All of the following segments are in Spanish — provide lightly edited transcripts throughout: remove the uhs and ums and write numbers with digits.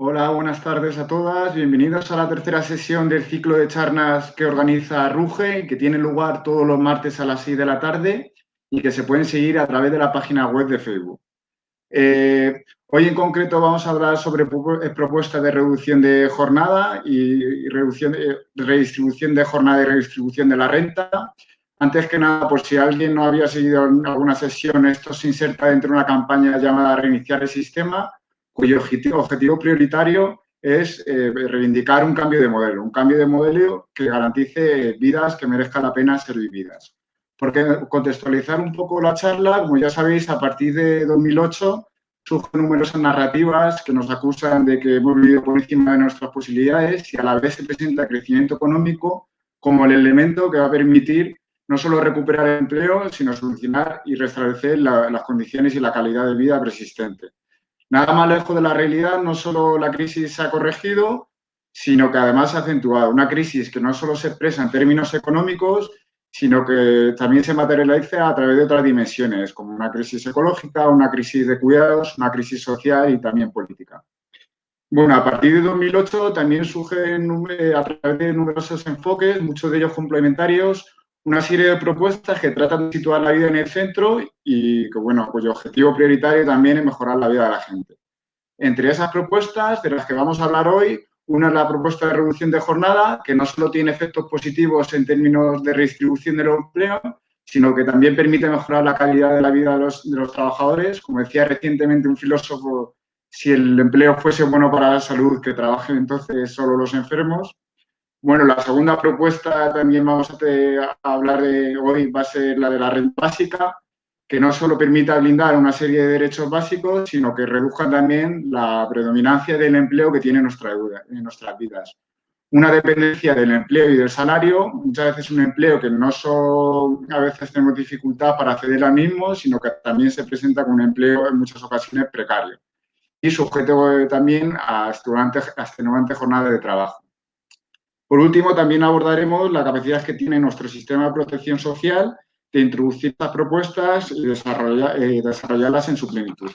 Hola, buenas tardes a todas. Bienvenidos a la tercera sesión del ciclo de charlas que organiza RUGE y que tiene lugar todos los martes a las 6 de la tarde y que se pueden seguir a través de la página web de Facebook. Hoy en concreto vamos a hablar sobre propuestas de reducción de jornada y redistribución de jornada y redistribución de la renta. Antes que nada, por si alguien no había seguido alguna sesión, esto se inserta dentro de una campaña llamada Reiniciar el Sistema, cuyo objetivo prioritario es reivindicar un cambio de modelo que garantice vidas que merezcan la pena ser vividas. Porque contextualizar un poco la charla, como ya sabéis, a partir de 2008 surgen numerosas narrativas que nos acusan de que hemos vivido por encima de nuestras posibilidades y a la vez se presenta el crecimiento económico como el elemento que va a permitir no solo recuperar el empleo, sino solucionar y restablecer las condiciones y la calidad de vida persistente. Nada más lejos de la realidad, no solo la crisis se ha corregido, sino que además se ha acentuado. Una crisis que no solo se expresa en términos económicos, sino que también se materializa a través de otras dimensiones, como una crisis ecológica, una crisis de cuidados, una crisis social y también política. Bueno, a partir de 2008 también surgen a través de numerosos enfoques, muchos de ellos complementarios, una serie de propuestas que tratan de situar la vida en el centro y que, bueno, cuyo objetivo prioritario también es mejorar la vida de la gente. Entre esas propuestas de las que vamos a hablar hoy, una es la propuesta de reducción de jornada, que no solo tiene efectos positivos en términos de redistribución del empleo, sino que también permite mejorar la calidad de la vida de los trabajadores. Como decía recientemente un filósofo, si el empleo fuese bueno para la salud, que trabajen entonces solo los enfermos. Bueno, la segunda propuesta también vamos a hablar de hoy va a ser la de la renta básica, que no solo permita blindar una serie de derechos básicos, sino que reduzca también la predominancia del empleo que tiene en nuestras vidas. Una dependencia del empleo y del salario, muchas veces un empleo que no solo a veces tenemos dificultad para acceder al mismo, sino que también se presenta como un empleo en muchas ocasiones precario y sujeto también a extenuante jornada de trabajo. Por último, también abordaremos la capacidad que tiene nuestro sistema de protección social de introducir estas propuestas y desarrollarlas en su plenitud.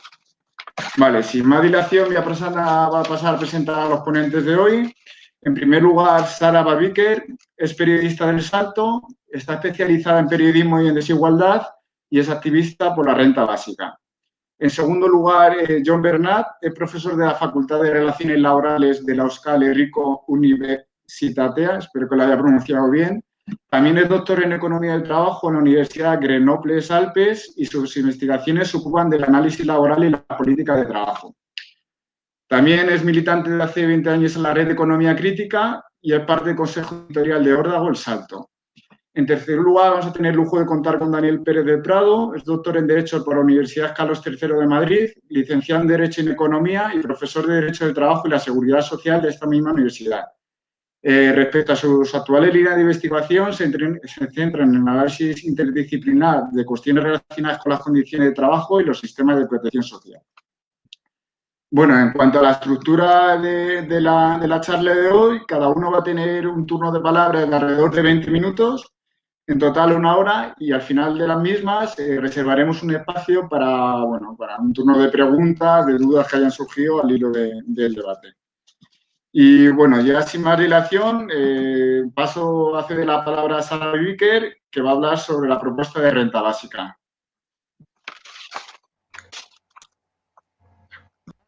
Vale, sin más dilación voy a pasar a presentar a los ponentes de hoy. En primer lugar, Sara Babiker es periodista del Salto, está especializada en periodismo y en desigualdad y es activista por la renta básica. En segundo lugar, John Bernat es profesor de la Facultad de Relaciones Laborales de la Euskal Herriko Universitatea, espero que lo haya pronunciado bien. También es doctor en Economía del Trabajo en la Universidad Grenoble-Alpes y sus investigaciones se ocupan del análisis laboral y la política de trabajo. También es militante de hace 20 años en la Red de Economía Crítica y es parte del Consejo Editorial de Órdago El Salto. En tercer lugar, vamos a tener el lujo de contar con Daniel Pérez del Prado, es doctor en Derecho por la Universidad Carlos III de Madrid, licenciado en Derecho y en Economía y profesor de Derecho del Trabajo y la Seguridad Social de esta misma universidad. Respecto a sus actuales líneas de investigación, se centran en el análisis interdisciplinar de cuestiones relacionadas con las condiciones de trabajo y los sistemas de protección social. Bueno, en cuanto a la estructura de la charla de hoy, cada uno va a tener un turno de palabra de alrededor de 20 minutos, en total 1 hora, y al final de las mismas reservaremos un espacio para un turno de preguntas, de dudas que hayan surgido al hilo del debate. Y bueno, ya sin más dilación, paso a ceder la palabra a Sara Babiker, que va a hablar sobre la propuesta de renta básica.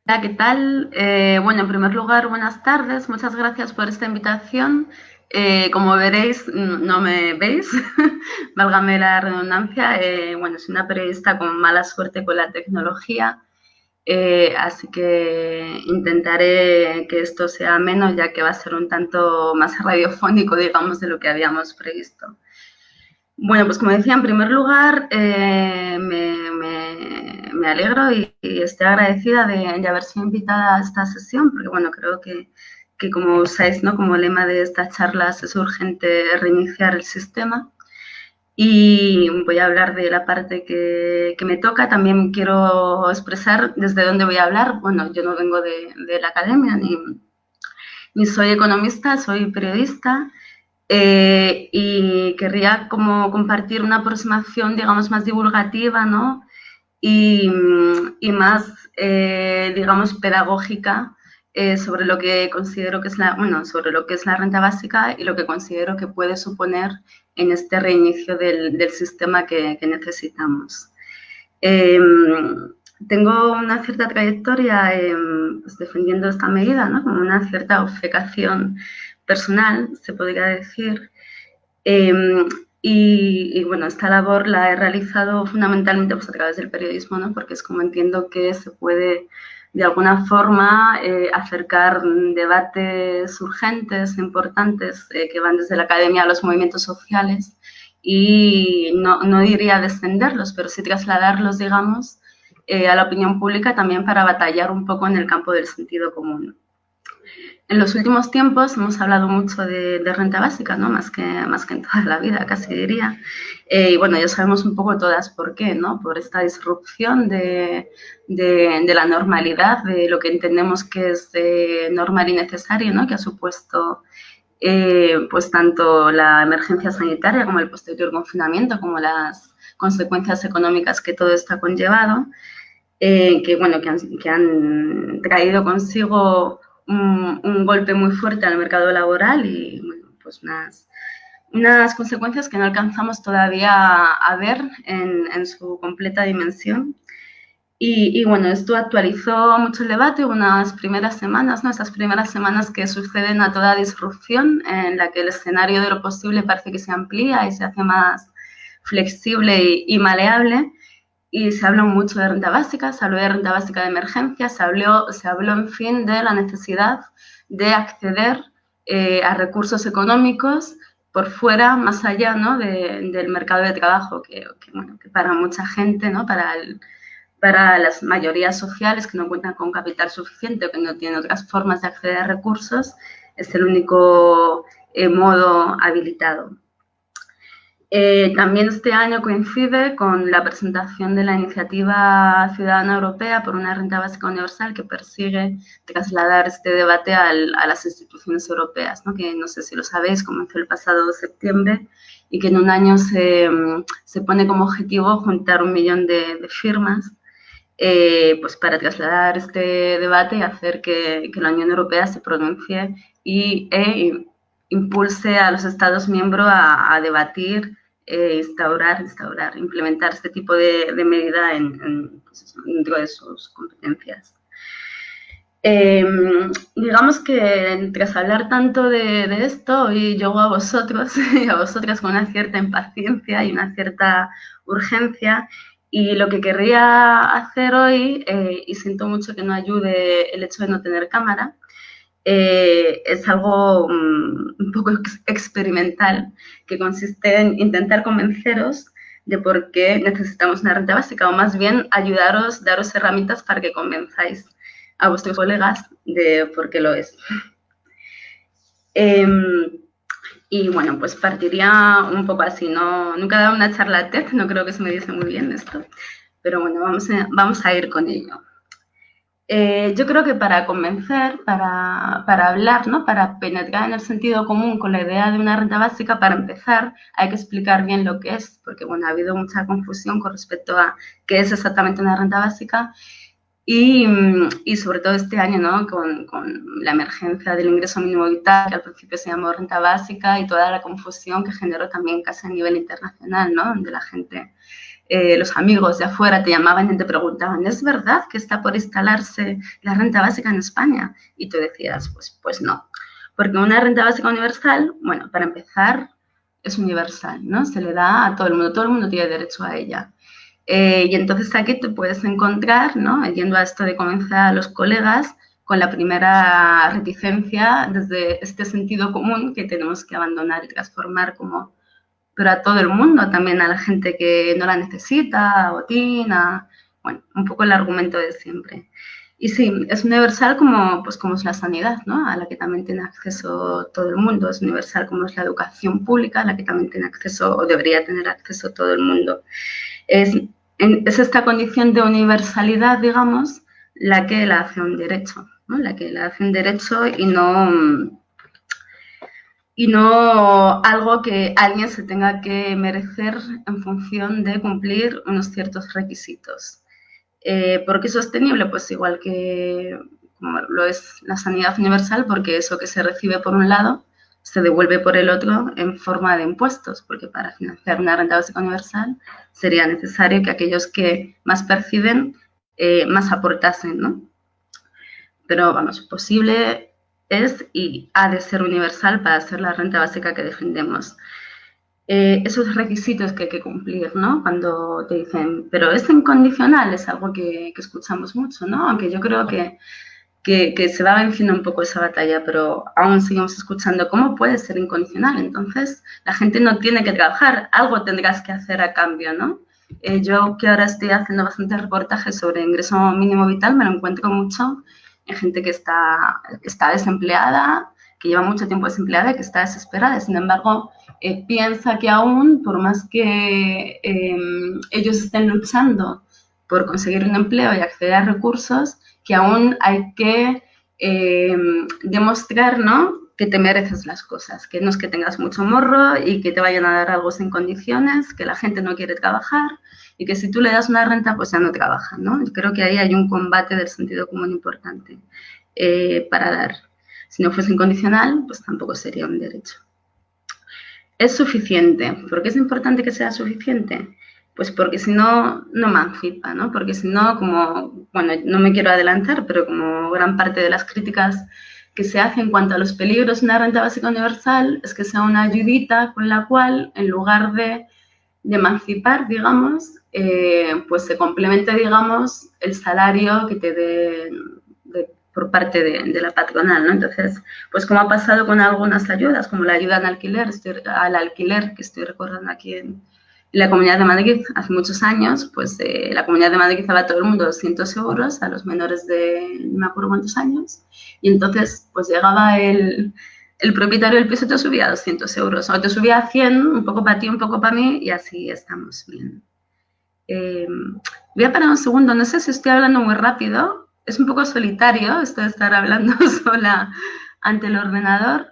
Hola, ¿qué tal? Bueno, en primer lugar, buenas tardes. Muchas gracias por esta invitación. Como veréis, no me veis, válgame la redundancia. Bueno, soy una periodista con mala suerte con la tecnología, así que intentaré que esto sea menos, ya que va a ser un tanto más radiofónico, digamos, de lo que habíamos previsto. Bueno, pues como decía, en primer lugar, me alegro y estoy agradecida de haber sido invitada a esta sesión, porque bueno, creo que como usáis, ¿no?, como lema de estas charlas, es urgente reiniciar el sistema. Y voy a hablar de la parte que me toca. También quiero expresar desde dónde voy a hablar. Bueno, yo no vengo de la academia, ni soy economista, soy periodista. Y querría como compartir una aproximación, digamos, más divulgativa, ¿no?, y más, digamos, pedagógica sobre lo que considero que es sobre lo que es la renta básica y lo que considero que puede suponer en este reinicio del sistema que necesitamos. Tengo una cierta trayectoria pues defendiendo esta medida, ¿no? Como una cierta obcecación personal, se podría decir. Y bueno, esta labor la he realizado fundamentalmente pues, a través del periodismo, ¿no? Porque es como entiendo que se puede de alguna forma acercar debates urgentes, importantes, que van desde la academia a los movimientos sociales y no diría descenderlos, pero sí trasladarlos, digamos, a la opinión pública también para batallar un poco en el campo del sentido común. En los últimos tiempos hemos hablado mucho de renta básica, ¿no? Más que en toda la vida, casi diría. Y bueno, ya sabemos un poco todas por qué, ¿no? Por esta disrupción de la normalidad, de lo que entendemos que es normal y necesario, ¿no? Que ha supuesto pues tanto la emergencia sanitaria como el posterior confinamiento, como las consecuencias económicas que todo esto ha conllevado, que, bueno, que han traído consigo un golpe muy fuerte al mercado laboral y bueno, pues unas consecuencias que no alcanzamos todavía a ver en su completa dimensión. Y bueno, esto actualizó mucho el debate, unas primeras semanas, ¿no? Esas primeras semanas que suceden a toda disrupción, en la que el escenario de lo posible parece que se amplía y se hace más flexible y maleable. Y se habló mucho de renta básica, se habló de renta básica de emergencia, se habló en fin, de la necesidad de acceder a recursos económicos por fuera, más allá, ¿no? del mercado de trabajo, bueno, que para mucha gente, ¿no? Para las mayorías sociales que no cuentan con capital suficiente o que no tienen otras formas de acceder a recursos, es el único modo habilitado. También este año coincide con la presentación de la Iniciativa Ciudadana Europea por una renta básica universal que persigue trasladar este debate a las instituciones europeas, ¿no? Que no sé si lo sabéis, comenzó el pasado septiembre y que en un año se pone como objetivo juntar 1 millón de firmas pues para trasladar este debate y hacer que la Unión Europea se pronuncie e impulse a los Estados miembros a debatir, implementar este tipo de medida dentro de sus competencias. Digamos que tras hablar tanto de esto, hoy yo a vosotros y a vosotras con una cierta impaciencia y una cierta urgencia, y lo que querría hacer hoy, y siento mucho que no ayude el hecho de no tener cámara, es algo un poco experimental, que consiste en intentar convenceros de por qué necesitamos una renta básica, o más bien ayudaros, daros herramientas para que convenzáis a vuestros colegas de por qué lo es. Y bueno, pues partiría un poco así, nunca he dado una charla TED, no creo que se me diese muy bien esto, pero bueno, vamos a ir con ello. Yo creo que para convencer, para hablar, ¿no? Para penetrar en el sentido común con la idea de una renta básica, para empezar hay que explicar bien lo que es, porque bueno, ha habido mucha confusión con respecto a qué es exactamente una renta básica y sobre todo este año, ¿no? Con la emergencia del ingreso mínimo vital, que al principio se llamó renta básica, y toda la confusión que generó también casi a nivel internacional, ¿no? Donde la gente, los amigos de afuera te llamaban y te preguntaban, ¿es verdad que está por instalarse la renta básica en España? Y tú decías, pues no. Porque una renta básica universal, bueno, para empezar, es universal, ¿no? Se le da a todo el mundo tiene derecho a ella. Y entonces aquí te puedes encontrar, ¿no? Yendo a esto de comenzar a los colegas con la primera reticencia desde este sentido común que tenemos que abandonar y transformar pero a todo el mundo, también a la gente que no la necesita, a botín, bueno, un poco el argumento de siempre. Y sí, es universal como es la sanidad, ¿no? A la que también tiene acceso todo el mundo. Es universal como es la educación pública, a la que también tiene acceso o debería tener acceso todo el mundo. Es esta condición de universalidad, digamos, la que la hace un derecho, ¿no? La que la hace un derecho y no algo que alguien se tenga que merecer en función de cumplir unos ciertos requisitos. ¿Por qué sostenible? Pues igual que, como lo es la sanidad universal, porque eso que se recibe por un lado se devuelve por el otro en forma de impuestos, porque para financiar una renta básica universal sería necesario que aquellos que más perciben más aportasen, ¿no? Pero, vamos, posible es y ha de ser universal para ser la renta básica que defendemos. Esos requisitos que hay que cumplir, ¿no? Cuando te dicen, pero es incondicional, es algo que escuchamos mucho, ¿no? Aunque yo creo que se va venciendo un poco esa batalla, pero aún seguimos escuchando cómo puede ser incondicional. Entonces, la gente no tiene que trabajar, algo tendrás que hacer a cambio, ¿no? Yo que ahora estoy haciendo bastantes reportajes sobre ingreso mínimo vital, me lo encuentro mucho en gente que está desempleada, que lleva mucho tiempo desempleada y que está desesperada. Sin embargo, piensa que aún, por más que ellos estén luchando por conseguir un empleo y acceder a recursos, que aún hay que demostrar, ¿no?, que te mereces las cosas, que no es que tengas mucho morro y que te vayan a dar algo sin condiciones, que la gente no quiere trabajar y que si tú le das una renta, pues ya no trabajan, ¿no? Y creo que ahí hay un combate del sentido común importante para dar. Si no fuese incondicional, pues tampoco sería un derecho. ¿Es suficiente? ¿Por qué es importante que sea suficiente? Pues porque si no, no emancipa, ¿no? Porque si no, como, bueno, no me quiero adelantar, pero como gran parte de las críticas que se hacen en cuanto a los peligros de una renta básica universal es que sea una ayudita con la cual, en lugar de emancipar, digamos, pues se complemente, digamos, el salario que te dé por parte de la patronal, ¿no? Entonces, pues como ha pasado con algunas ayudas, como la ayuda al alquiler que estoy recordando aquí en la Comunidad de Madrid hace muchos años, pues la Comunidad de Madrid daba a todo el mundo 200 euros a los menores de no me acuerdo cuántos años, y entonces pues llegaba el propietario del piso, te subía a 200 euros, o te subía a 100, un poco para ti, un poco para mí, y así estamos bien. Voy a parar un segundo, no sé si estoy hablando muy rápido, es un poco solitario esto de estar hablando sola ante el ordenador.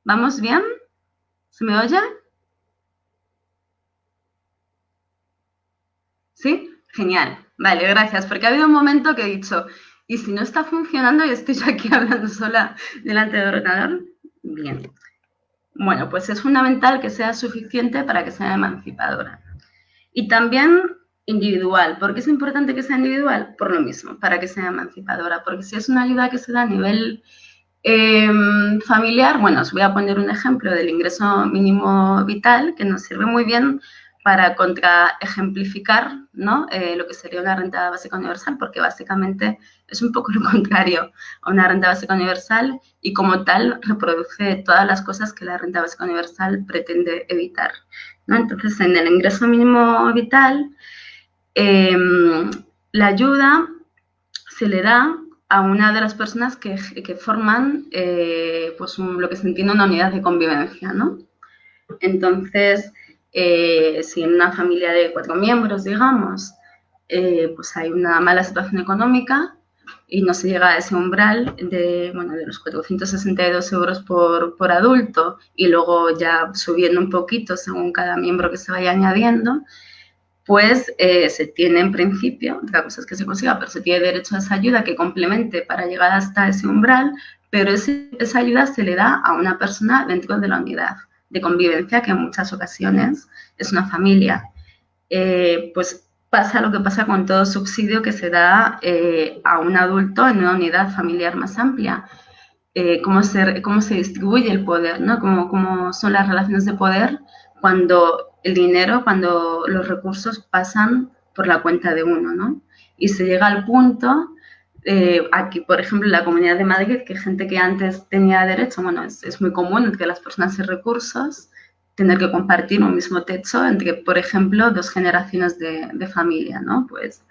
¿Vamos bien? ¿Se me oye? ¿Sí? Genial. Vale, gracias, porque ha habido un momento que he dicho, ¿y si no está funcionando y estoy yo aquí hablando sola delante del ordenador? Bien. Bueno, pues es fundamental que sea suficiente para que sea emancipadora. Y también individual. ¿Por qué es importante que sea individual? Por lo mismo, para que sea emancipadora. Porque si es una ayuda que se da a nivel familiar, bueno, os voy a poner un ejemplo del ingreso mínimo vital que nos sirve muy bien para contraejemplificar, ¿no?, lo que sería una renta básica universal, porque básicamente es un poco lo contrario a una renta básica universal y como tal reproduce todas las cosas que la renta básica universal pretende evitar, ¿no? Entonces, en el ingreso mínimo vital, la ayuda se le da a una de las personas que forman pues lo que se entiende una unidad de convivencia, ¿no? Entonces, si en una familia de 4 miembros, digamos, pues hay una mala situación económica y no se llega a ese umbral de los 462 euros por adulto y luego ya subiendo un poquito según cada miembro que se vaya añadiendo, pues se tiene en principio, otra cosa es que se consiga, pero se tiene derecho a esa ayuda que complemente para llegar hasta ese umbral, pero esa ayuda se le da a una persona dentro de la unidad de convivencia, que en muchas ocasiones es una familia. Pues pasa lo que pasa con todo subsidio que se da a un adulto en una unidad familiar más amplia. Cómo se distribuye el poder, ¿no? Cómo son las relaciones de poder cuando el dinero, cuando los recursos pasan por la cuenta de uno, ¿no? Y se llega al punto, aquí, por ejemplo, en la Comunidad de Madrid, que gente que antes tenía derecho, es muy común entre las personas sin recursos tener que compartir un mismo techo entre, por ejemplo, 2 generaciones de familia, ¿no? Pues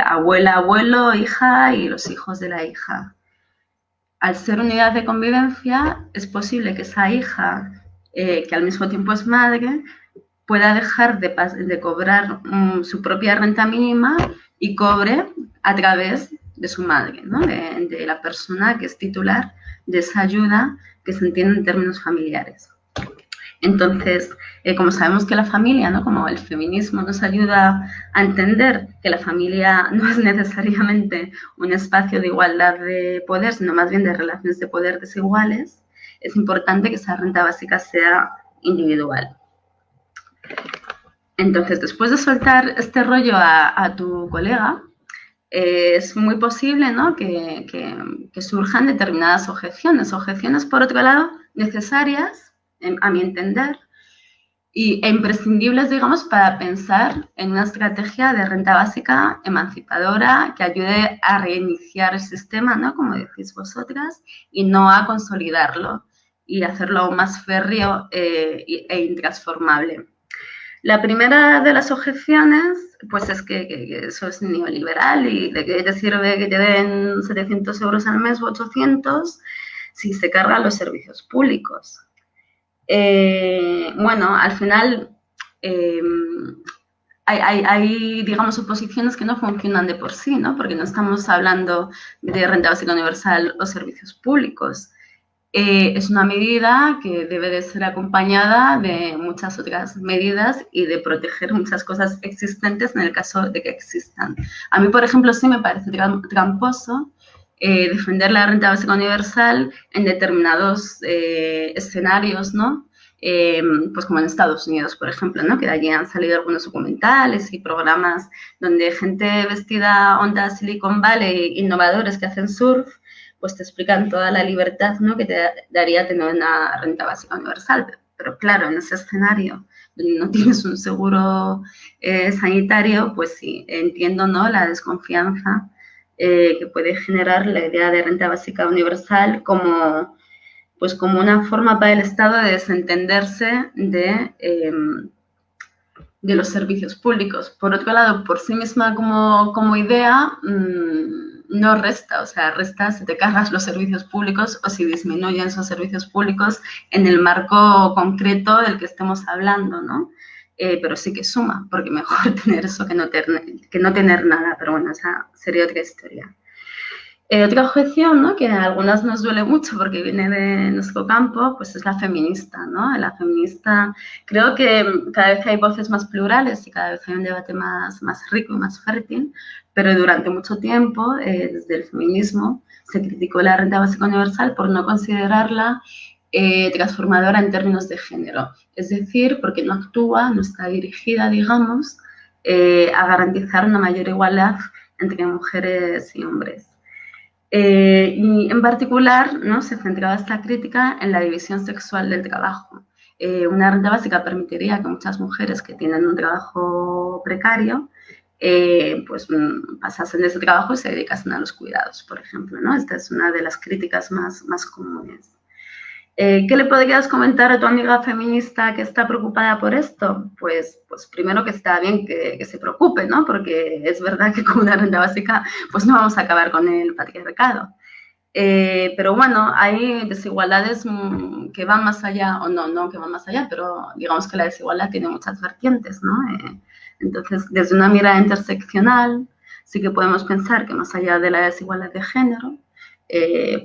abuela, abuelo, hija y los hijos de la hija. Al ser unidad de convivencia, es posible que esa hija, que al mismo tiempo es madre, pueda dejar de cobrar su propia renta mínima y cobre a través de su madre, ¿no? de la persona que es titular de esa ayuda que se entiende en términos familiares. Entonces, como sabemos que la familia, ¿no? Como el feminismo nos ayuda a entender que la familia no es necesariamente un espacio de igualdad de poder, sino más bien de relaciones de poder desiguales, es importante que esa renta básica sea individual. Entonces, después de soltar este rollo a tu colega, es muy posible, ¿no?, que surjan determinadas objeciones, por otro lado, necesarias, a mi entender, e imprescindibles, digamos, para pensar en una estrategia de renta básica emancipadora que ayude a reiniciar el sistema, ¿no?, como decís vosotras, y no a consolidarlo y hacerlo aún más férreo e intransformable. La primera de las objeciones, pues es que eso es neoliberal y de qué te sirve que te den 700 euros al mes o 800 si se cargan los servicios públicos. Bueno, al final hay, digamos, oposiciones que no funcionan de por sí, ¿no? Porque no estamos hablando de renta básica universal o servicios públicos. Es una medida que debe de ser acompañada de muchas otras medidas y de proteger muchas cosas existentes en el caso de que existan. A mí, por ejemplo, sí me parece tramposo defender la renta básica universal en determinados escenarios, ¿no? Pues como en Estados Unidos, por ejemplo, ¿no? Que de allí han salido algunos documentales y programas donde gente vestida onda Silicon Valley, innovadores que hacen surf, pues te explican toda la libertad, ¿no?, que te daría tener una renta básica universal. Pero claro, en ese escenario donde no tienes un seguro sanitario, pues sí, entiendo, ¿no?, la desconfianza que puede generar la idea de renta básica universal como, pues como una forma para el Estado de desentenderse de los servicios públicos. Por otro lado, por sí misma como idea, no resta, o sea, resta si te cargas los servicios públicos o si disminuyen esos servicios públicos en el marco concreto del que estemos hablando, ¿no? Pero sí que suma, porque mejor tener eso que no tener nada, pero bueno, esa sería otra historia. Otra objeción, ¿no?, que a algunas nos duele mucho porque viene de nuestro campo, pues es la feminista, ¿no? La feminista, creo que cada vez hay voces más plurales y cada vez hay un debate más rico y más fértil, pero durante mucho tiempo, desde el feminismo, se criticó la renta básica universal por no considerarla transformadora en términos de género, es decir, porque no actúa, no está dirigida, digamos, a garantizar una mayor igualdad entre mujeres y hombres. Y en particular, ¿no?, se centraba esta crítica en la división sexual del trabajo. Una renta básica permitiría que muchas mujeres que tienen un trabajo precario pues pasasen de ese trabajo y se dedicasen a los cuidados, por ejemplo, ¿no? Esta es una de las críticas más comunes. ¿Qué le podrías comentar a tu amiga feminista que está preocupada por esto? Pues primero que está bien que se preocupe, ¿no? Porque es verdad que con una renta básica pues no vamos a acabar con el patriarcado. Pero bueno, hay desigualdades que van más allá, o no que van más allá, pero digamos que la desigualdad tiene muchas vertientes, ¿no? Entonces, desde una mirada interseccional, sí que podemos pensar que más allá de la desigualdad de género,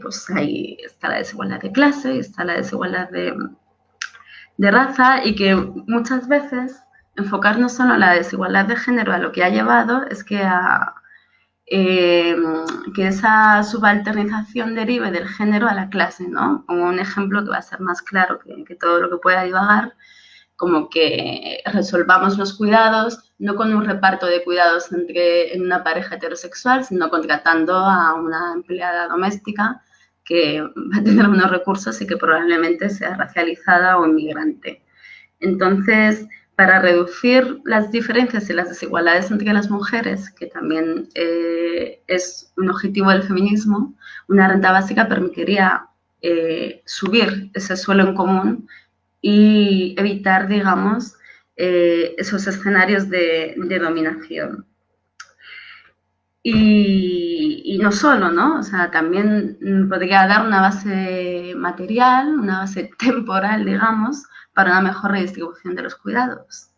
pues ahí está la desigualdad de clase, está la desigualdad de raza, y que muchas veces enfocarnos solo en la desigualdad de género a lo que ha llevado es que esa subalternización derive del género a la clase, ¿no? Como un ejemplo que va a ser más claro que todo lo que pueda divagar, como que resolvamos los cuidados no con un reparto de cuidados en una pareja heterosexual, sino contratando a una empleada doméstica que va a tener unos recursos y que probablemente sea racializada o inmigrante. Entonces, para reducir las diferencias y las desigualdades entre las mujeres, que también es un objetivo del feminismo, una renta básica permitiría subir ese suelo en común y evitar, digamos, esos escenarios de dominación. Y no solo, ¿no? O sea, también podría dar una base material, una base temporal, digamos, para una mejor redistribución de los cuidados.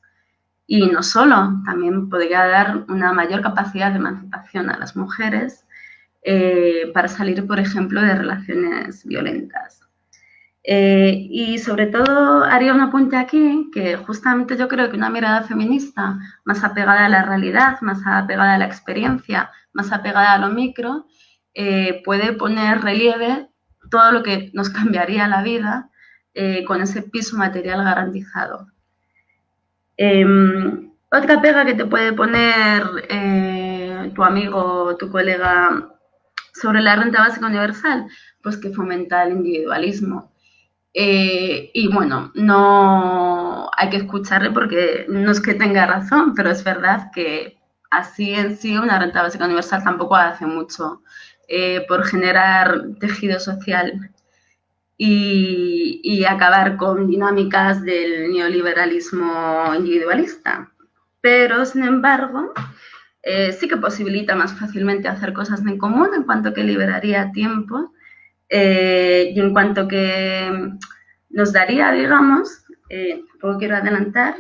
Y no solo, también podría dar una mayor capacidad de emancipación a las mujeres para salir, por ejemplo, de relaciones violentas. Y sobre todo haría un apunte aquí que justamente yo creo que una mirada feminista más apegada a la realidad, más apegada a la experiencia, más apegada a lo micro, puede poner relieve todo lo que nos cambiaría la vida con ese piso material garantizado. Otra pega que te puede poner tu amigo o tu colega sobre la renta básica universal, pues que fomenta el individualismo. Y bueno, no hay que escucharle porque no es que tenga razón, pero es verdad que así en sí una renta básica universal tampoco hace mucho por generar tejido social y acabar con dinámicas del neoliberalismo individualista. Pero, sin embargo, sí que posibilita más fácilmente hacer cosas en común en cuanto que liberaría tiempo y en cuanto que nos daría, digamos, tampoco quiero adelantar,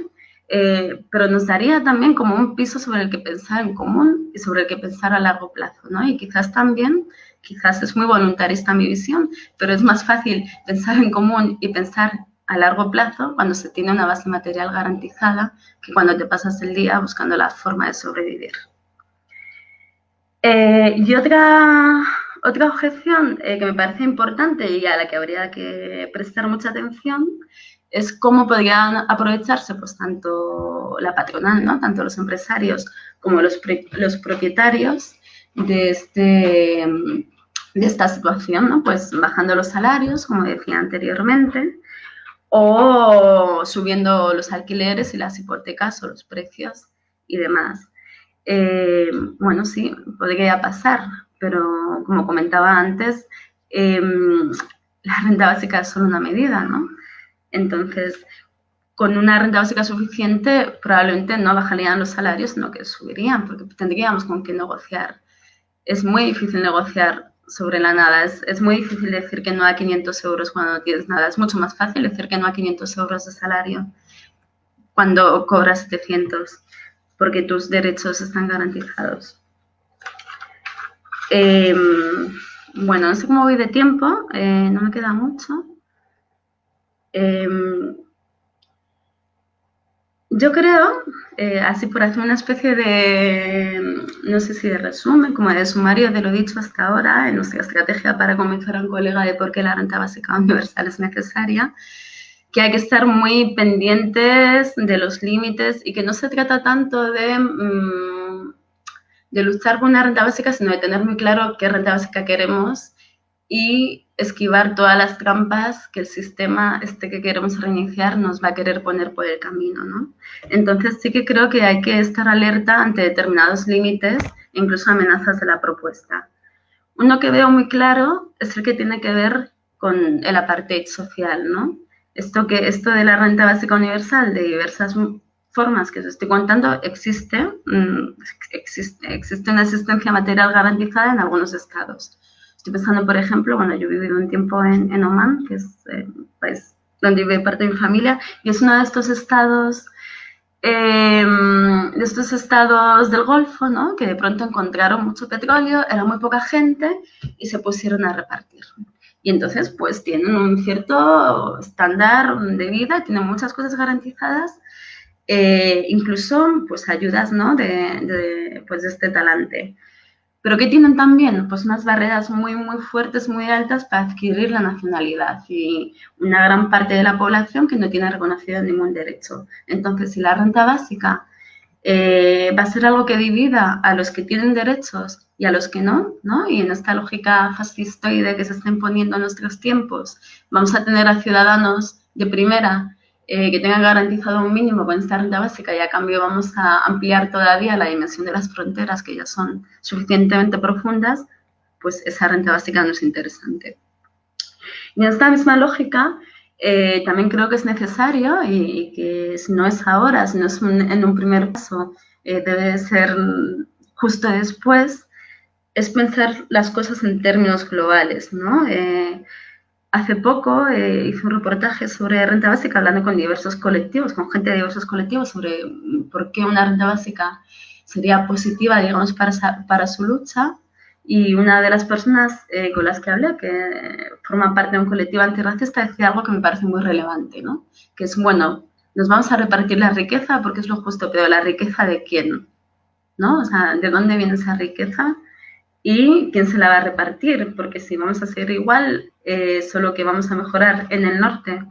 pero nos daría también como un piso sobre el que pensar en común y sobre el que pensar a largo plazo, ¿no? Y quizás también, quizás es muy voluntarista mi visión, pero es más fácil pensar en común y pensar a largo plazo cuando se tiene una base material garantizada que cuando te pasas el día buscando la forma de sobrevivir. Y otra objeción que me parece importante y a la que habría que prestar mucha atención es cómo podrían aprovecharse pues, tanto la patronal, ¿no? Tanto los empresarios como los propietarios de esta situación, ¿no? Pues bajando los salarios, como decía anteriormente, o subiendo los alquileres y las hipotecas o los precios y demás. Bueno, sí, podría pasar, pero como comentaba antes, la renta básica es solo una medida, ¿no? Entonces, con una renta básica suficiente, probablemente no bajarían los salarios, sino que subirían, porque tendríamos con qué negociar. Es muy difícil negociar sobre la nada, es muy difícil decir que no a 500 euros cuando no tienes nada, es mucho más fácil decir que no a 500 euros de salario cuando cobras 700 porque tus derechos están garantizados. Bueno, no sé cómo voy de tiempo, no me queda mucho. Yo creo, así por hacer una especie de, no sé si de resumen, como de sumario de lo dicho hasta ahora en nuestra estrategia para convencer a un colega de por qué la renta básica universal es necesaria, que hay que estar muy pendientes de los límites y que no se trata tanto de luchar por una renta básica, sino de tener muy claro qué renta básica queremos y esquivar todas las trampas que el sistema que queremos reiniciar nos va a querer poner por el camino, ¿no? Entonces sí que creo que hay que estar alerta ante determinados límites e incluso amenazas de la propuesta. Uno que veo muy claro es el que tiene que ver con el apartheid social, ¿no? Esto de la renta básica universal de diversas formas que os estoy contando existe una existencia material garantizada en algunos estados. Estoy pensando, por ejemplo, bueno, yo he vivido un tiempo en Oman, que es un país donde vive parte de mi familia, y es uno de estos estados del Golfo, ¿no? Que de pronto encontraron mucho petróleo, era muy poca gente y se pusieron a repartir. Y entonces, pues tienen un cierto estándar de vida, tienen muchas cosas garantizadas, incluso pues ayudas, ¿no? Pues, de este talante. Pero ¿qué tienen también? Pues unas barreras muy, muy fuertes, muy altas para adquirir la nacionalidad y una gran parte de la población que no tiene reconocido ningún derecho. Entonces, si la renta básica va a ser algo que divida a los que tienen derechos y a los que no, ¿no? Y en esta lógica fascistoide que se está imponiendo en nuestros tiempos, vamos a tener a ciudadanos de primera que tengan garantizado un mínimo con esta renta básica y a cambio vamos a ampliar todavía la dimensión de las fronteras que ya son suficientemente profundas, pues esa renta básica no es interesante. Y en esta misma lógica, también creo que es necesario y que si no es ahora, si no es en un primer paso, debe ser justo después, es pensar las cosas en términos globales, ¿no? Hace poco hice un reportaje sobre renta básica hablando con diversos colectivos, con gente de diversos colectivos sobre por qué una renta básica sería positiva, digamos, para su lucha. Y una de las personas con las que hablé, que forman parte de un colectivo antirracista, decía algo que me parece muy relevante, ¿no? Que es, bueno, nos vamos a repartir la riqueza porque es lo justo, pero ¿la riqueza de quién? ¿No? O sea, ¿de dónde viene esa riqueza? ¿Y quién se la va a repartir? Porque si vamos a seguir igual, solo que vamos a mejorar en el norte,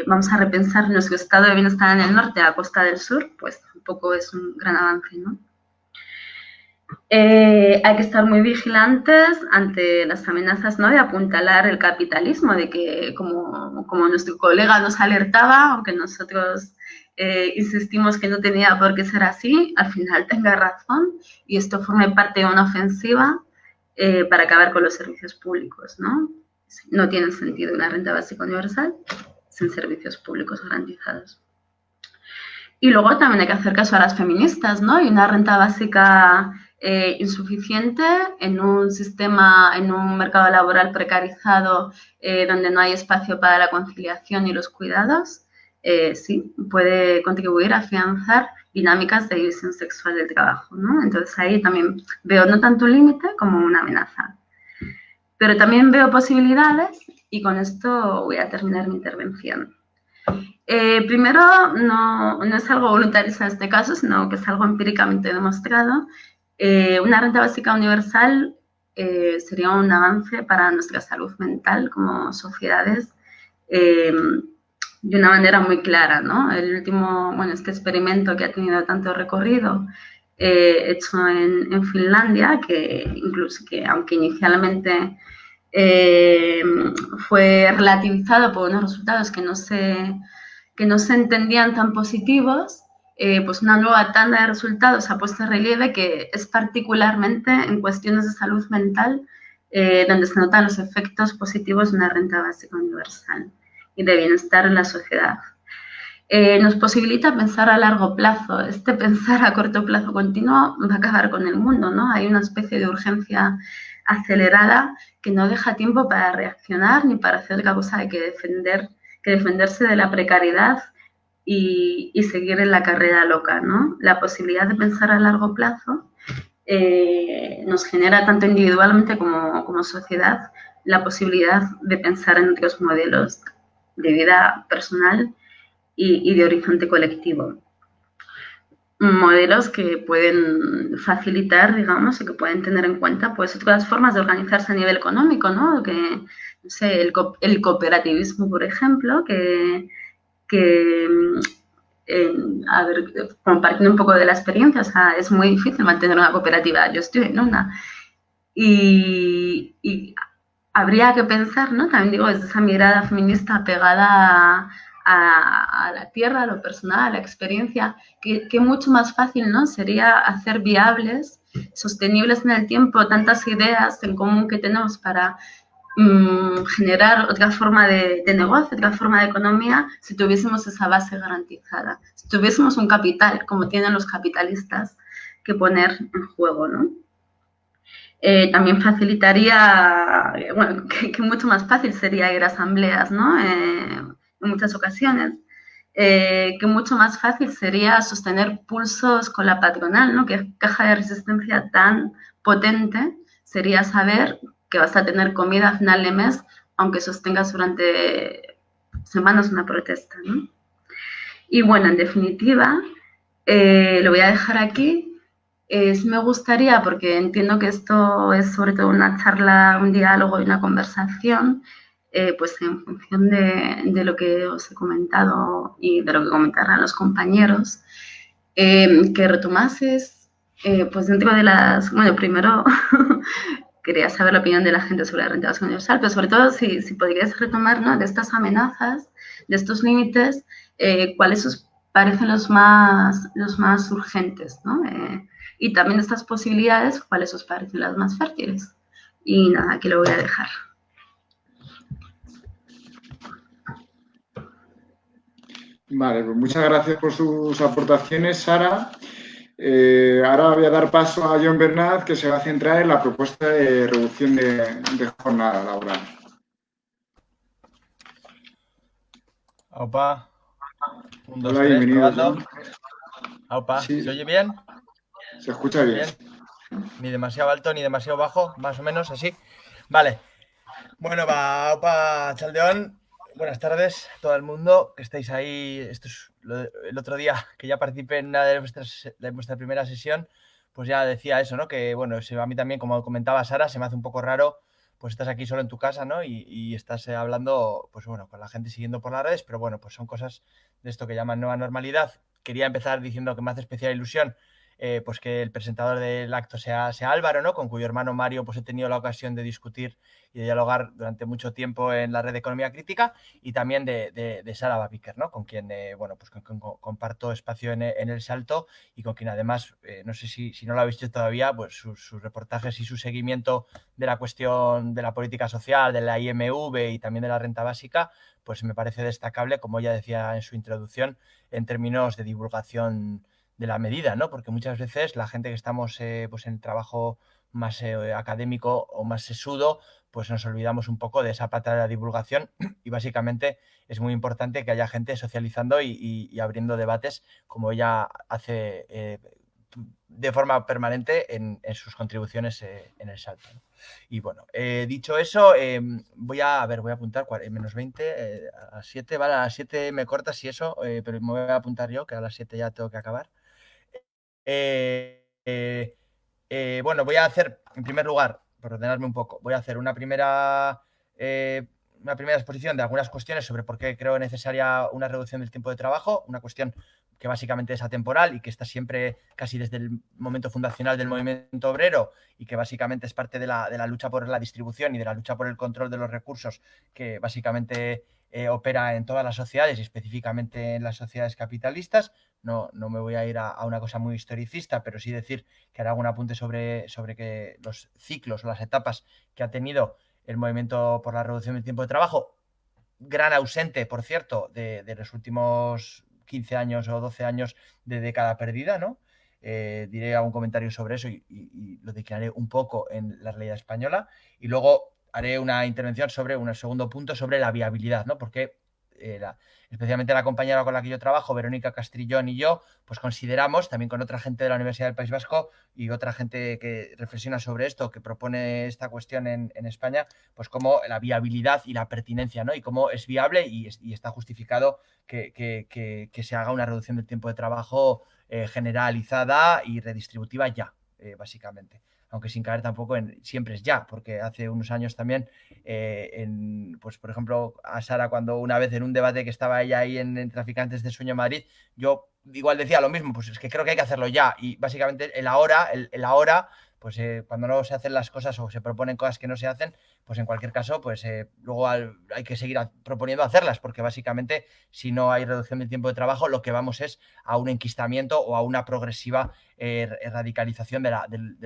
vamos a repensar nuestro estado de bienestar en el norte a costa del sur, pues tampoco es un gran avance, ¿no? Hay que estar muy vigilantes ante las amenazas, ¿no?, de apuntalar el capitalismo, de que, como nuestro colega nos alertaba, aunque nosotros insistimos que no tenía por qué ser así, al final tenga razón y esto forme parte de una ofensiva para acabar con los servicios públicos, ¿no? No tiene sentido una renta básica universal sin servicios públicos garantizados. Y luego también hay que hacer caso a las feministas, ¿no? Y una renta básica insuficiente en un sistema, en un mercado laboral precarizado donde no hay espacio para la conciliación y los cuidados, sí, puede contribuir a afianzar dinámicas de división sexual del trabajo, ¿no? Entonces ahí también veo no tanto un límite como una amenaza. Pero también veo posibilidades y con esto voy a terminar mi intervención. Primero, no es algo voluntarista en este caso, sino que es algo empíricamente demostrado. Una renta básica universal sería un avance para nuestra salud mental como sociedades de una manera muy clara, ¿no? El último, bueno, este experimento que ha tenido tanto recorrido hecho en Finlandia, que incluso que aunque inicialmente fue relativizado por unos resultados que no se entendían tan positivos, pues una nueva tanda de resultados ha puesto en relieve que es particularmente en cuestiones de salud mental donde se notan los efectos positivos de una renta básica universal y de bienestar en la sociedad. Nos posibilita pensar a largo plazo. Este pensar a corto plazo continuo va a acabar con el mundo, ¿no? Hay una especie de urgencia acelerada que no deja tiempo para reaccionar ni para hacer otra cosa que defenderse de la precariedad y seguir en la carrera loca, ¿no? La posibilidad de pensar a largo plazo nos genera tanto individualmente como sociedad la posibilidad de pensar en otros modelos de vida personal y de horizonte colectivo. Modelos que pueden facilitar, digamos, y que pueden tener en cuenta, pues, otras formas de organizarse a nivel económico, ¿no? Que, no sé, el cooperativismo, por ejemplo, a ver, compartiendo un poco de la experiencia, o sea, es muy difícil mantener una cooperativa. Yo estoy en una. Y habría que pensar, ¿no? También digo, desde esa mirada feminista pegada a la tierra, a lo personal, a la experiencia, que mucho más fácil, ¿no? Sería hacer viables, sostenibles en el tiempo, tantas ideas en común que tenemos para generar otra forma de negocio, otra forma de economía, si tuviésemos esa base garantizada, si tuviésemos un capital, como tienen los capitalistas, que poner en juego, ¿no? También facilitaría, bueno, que mucho más fácil sería ir a asambleas, ¿no? En muchas ocasiones. Que mucho más fácil sería sostener pulsos con la patronal, ¿no? Que caja de resistencia tan potente sería saber que vas a tener comida a final de mes, aunque sostengas durante semanas una protesta, ¿no? Y bueno, en definitiva, lo voy a dejar aquí. Sí me gustaría, porque entiendo que esto es sobre todo una charla, un diálogo y una conversación, pues en función de lo que os he comentado y de lo que comentarán los compañeros, que retomases, pues dentro de las, bueno, primero quería saber la opinión de la gente sobre la renta básica universal, pero sobre todo si podríais retomar, ¿no?, de estas amenazas, de estos límites, cuáles os parecen los más urgentes, ¿no? Y también de estas posibilidades, cuáles os parecen las más fértiles. Y nada, aquí lo voy a dejar. Vale, pues muchas gracias por sus aportaciones, Sara. Ahora voy a dar paso a John Bernat, que se va a centrar en la propuesta de reducción de jornada laboral. Opa. 1, 2, Hola, 3, bienvenido, probando. John. Opa, Sí, ¿se oye bien? se escucha bien. Ni demasiado alto ni demasiado bajo, más o menos así. Vale. Bueno, opa, Chaldeón. Buenas tardes a todo el mundo que estáis ahí. El otro día que ya participé en una de vuestra primera sesión, pues ya decía eso, ¿no? Que bueno, a mí también, como comentaba Sara, se me hace un poco raro, pues estás aquí solo en tu casa, ¿no? Y estás hablando, pues bueno, con la gente siguiendo por las redes, pero bueno, pues son cosas de esto que llaman nueva normalidad. Quería empezar diciendo que me hace especial ilusión pues que el presentador del acto sea Álvaro, ¿no? Con cuyo hermano Mario pues he tenido la ocasión de discutir y de dialogar durante mucho tiempo en la red de Economía Crítica, y también de Sara Babiker, ¿no? Con quien bueno, pues con comparto espacio en El Salto, y con quien además, no sé si no lo habéis visto todavía, pues sus reportajes y su seguimiento de la cuestión de la política social, de la IMV y también de la renta básica, pues me parece destacable, como ella decía en su introducción, en términos de divulgación de la medida, ¿no? Porque muchas veces la gente que estamos pues en el trabajo más académico o más sesudo, pues nos olvidamos un poco de esa pata de la divulgación, y básicamente es muy importante que haya gente socializando y abriendo debates, como ella hace de forma permanente en sus contribuciones en El Salto, ¿no? Y bueno, dicho eso, voy a apuntar menos 20, a las 7, vale, a las 7 me cortas y eso, pero me voy a apuntar yo, que a las 7 ya tengo que acabar. Bueno, voy a hacer, en primer lugar, por ordenarme un poco, voy a hacer una primera exposición de algunas cuestiones sobre por qué creo necesaria una reducción del tiempo de trabajo, una cuestión que básicamente es atemporal y que está siempre casi desde el momento fundacional del movimiento obrero, y que básicamente es parte de la lucha por la distribución y de la lucha por el control de los recursos, que básicamente opera en todas las sociedades y específicamente en las sociedades capitalistas. No me voy a ir a una cosa muy historicista, pero sí decir que haré algún apunte sobre que los ciclos o las etapas que ha tenido el movimiento por la reducción del tiempo de trabajo, gran ausente, por cierto, de los últimos 15 años o 12 años de década perdida, ¿no? Diré algún comentario sobre eso y lo declararé un poco en la realidad española, y luego haré una intervención sobre un segundo punto sobre la viabilidad, ¿no? Porque especialmente la compañera con la que yo trabajo, Verónica Castrillón, y yo, pues consideramos, también con otra gente de la Universidad del País Vasco y otra gente que reflexiona sobre esto, que propone esta cuestión en España, pues como la viabilidad y la pertinencia, ¿no? Y cómo es viable y está justificado que se haga una reducción del tiempo de trabajo generalizada y redistributiva ya, básicamente. Aunque sin caer tampoco en siempre es ya, porque hace unos años también, pues por ejemplo, a Sara, cuando una vez en un debate que estaba ella ahí en Traficantes de Sueño Madrid, yo igual decía lo mismo, pues es que creo que hay que hacerlo ya, y básicamente el ahora, pues cuando no se hacen las cosas o se proponen cosas que no se hacen, pues en cualquier caso, pues luego hay que seguir proponiendo hacerlas, porque básicamente si no hay reducción del tiempo de trabajo, lo que vamos es a un enquistamiento o a una progresiva radicalización de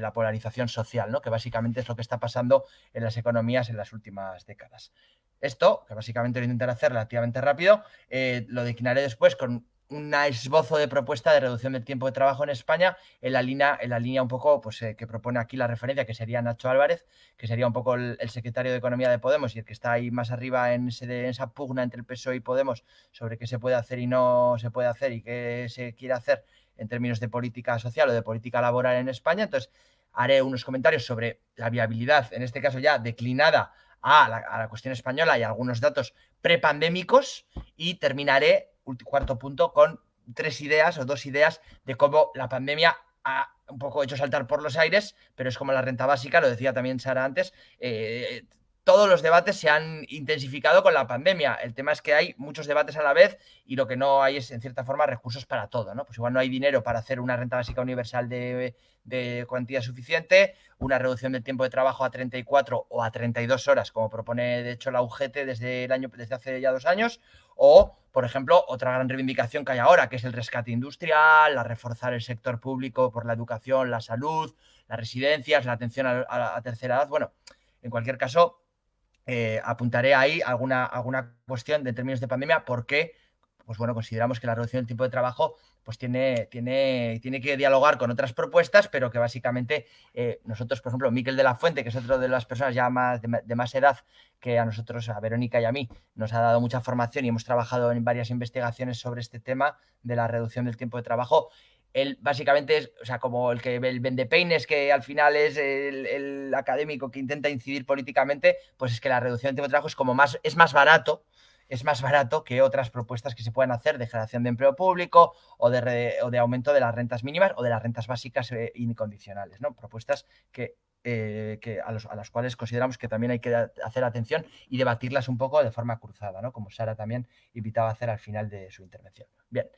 la polarización social, ¿no? Que básicamente es lo que está pasando en las economías en las últimas décadas. Esto, que básicamente lo intentaré hacer relativamente rápido, lo declinaré después con un esbozo de propuesta de reducción del tiempo de trabajo en España, en la línea un poco pues, que propone aquí la referencia, que sería Nacho Álvarez, que sería un poco el secretario de Economía de Podemos y el que está ahí más arriba en esa pugna entre el PSOE y Podemos sobre qué se puede hacer y no se puede hacer y qué se quiere hacer en términos de política social o de política laboral en España. Entonces, haré unos comentarios sobre la viabilidad, en este caso ya declinada a la cuestión española, y algunos datos prepandémicos, y terminaré, cuarto punto, con dos ideas de cómo la pandemia ha un poco hecho saltar por los aires, pero es como la renta básica, lo decía también Sara antes, todos los debates se han intensificado con la pandemia. El tema es que hay muchos debates a la vez y lo que no hay es, en cierta forma, recursos para todo, ¿no? Pues igual no hay dinero para hacer una renta básica universal de cuantía suficiente, una reducción del tiempo de trabajo a 34 o a 32 horas, como propone de hecho la UGT desde hace ya 2 años, o, por ejemplo, otra gran reivindicación que hay ahora, que es el rescate industrial, reforzar el sector público por la educación, la salud, las residencias, la atención a la tercera edad. Bueno, en cualquier caso, apuntaré ahí alguna cuestión de términos de pandemia, porque pues bueno, consideramos que la reducción del tiempo de trabajo pues tiene que dialogar con otras propuestas, pero que básicamente nosotros, por ejemplo, Miquel de la Fuente, que es otro de las personas ya de más edad que a nosotros, a Verónica y a mí, nos ha dado mucha formación y hemos trabajado en varias investigaciones sobre este tema de la reducción del tiempo de trabajo, él básicamente es, o sea, como el vendepeines que al final es el académico que intenta incidir políticamente, pues es que la reducción del tiempo de trabajo es como es más barato que otras propuestas que se puedan hacer de generación de empleo público o de aumento de las rentas mínimas o de las rentas básicas incondicionales, ¿no? Propuestas que a las cuales consideramos que también hay que hacer atención y debatirlas un poco de forma cruzada, ¿no? Como Sara también invitaba a hacer al final de su intervención. Bien.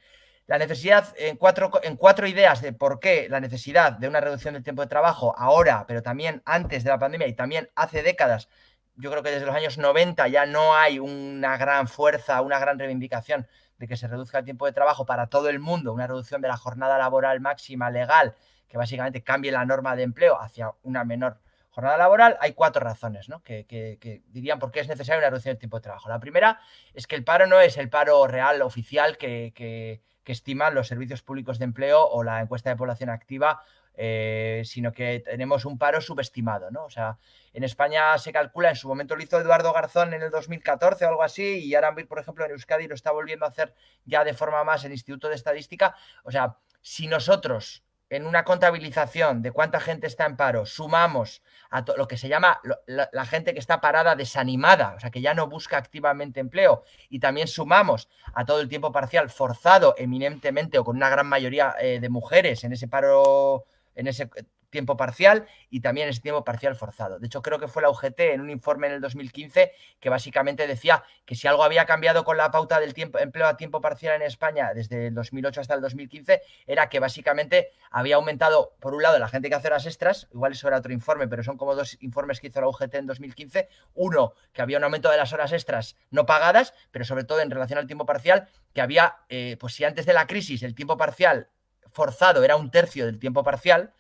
La necesidad, en cuatro ideas de por qué la necesidad de una reducción del tiempo de trabajo ahora, pero también antes de la pandemia y también hace décadas. Yo creo que desde los años 90 ya no hay una gran fuerza, una gran reivindicación de que se reduzca el tiempo de trabajo para todo el mundo, una reducción de la jornada laboral máxima legal, que básicamente cambie la norma de empleo hacia una menor jornada laboral. Hay 4 razones, ¿no? que dirían por qué es necesaria una reducción del tiempo de trabajo. La primera es que el paro no es el paro real oficial que estiman los servicios públicos de empleo o la encuesta de población activa, sino que tenemos un paro subestimado, ¿no? O sea, en España se calcula, en su momento lo hizo Eduardo Garzón en el 2014 o algo así, y ahora, por ejemplo, en Euskadi lo está volviendo a hacer ya de forma más el Instituto de Estadística. O sea, si nosotros en una contabilización de cuánta gente está en paro sumamos a lo que se llama la gente que está parada desanimada, o sea, que ya no busca activamente empleo, y también sumamos a todo el tiempo parcial forzado eminentemente o con una gran mayoría de mujeres en ese paro, en ese tiempo parcial y también ese tiempo parcial forzado. De hecho, creo que fue la UGT en un informe en el 2015 que básicamente decía que si algo había cambiado con la pauta del empleo a tiempo parcial en España desde el 2008 hasta el 2015 era que básicamente había aumentado, por un lado, la gente que hace horas extras, igual eso era otro informe, pero son como 2 informes que hizo la UGT en 2015. Uno, que había un aumento de las horas extras no pagadas, pero sobre todo en relación al tiempo parcial, que había, pues si antes de la crisis el tiempo parcial forzado era 1/3 del tiempo parcial,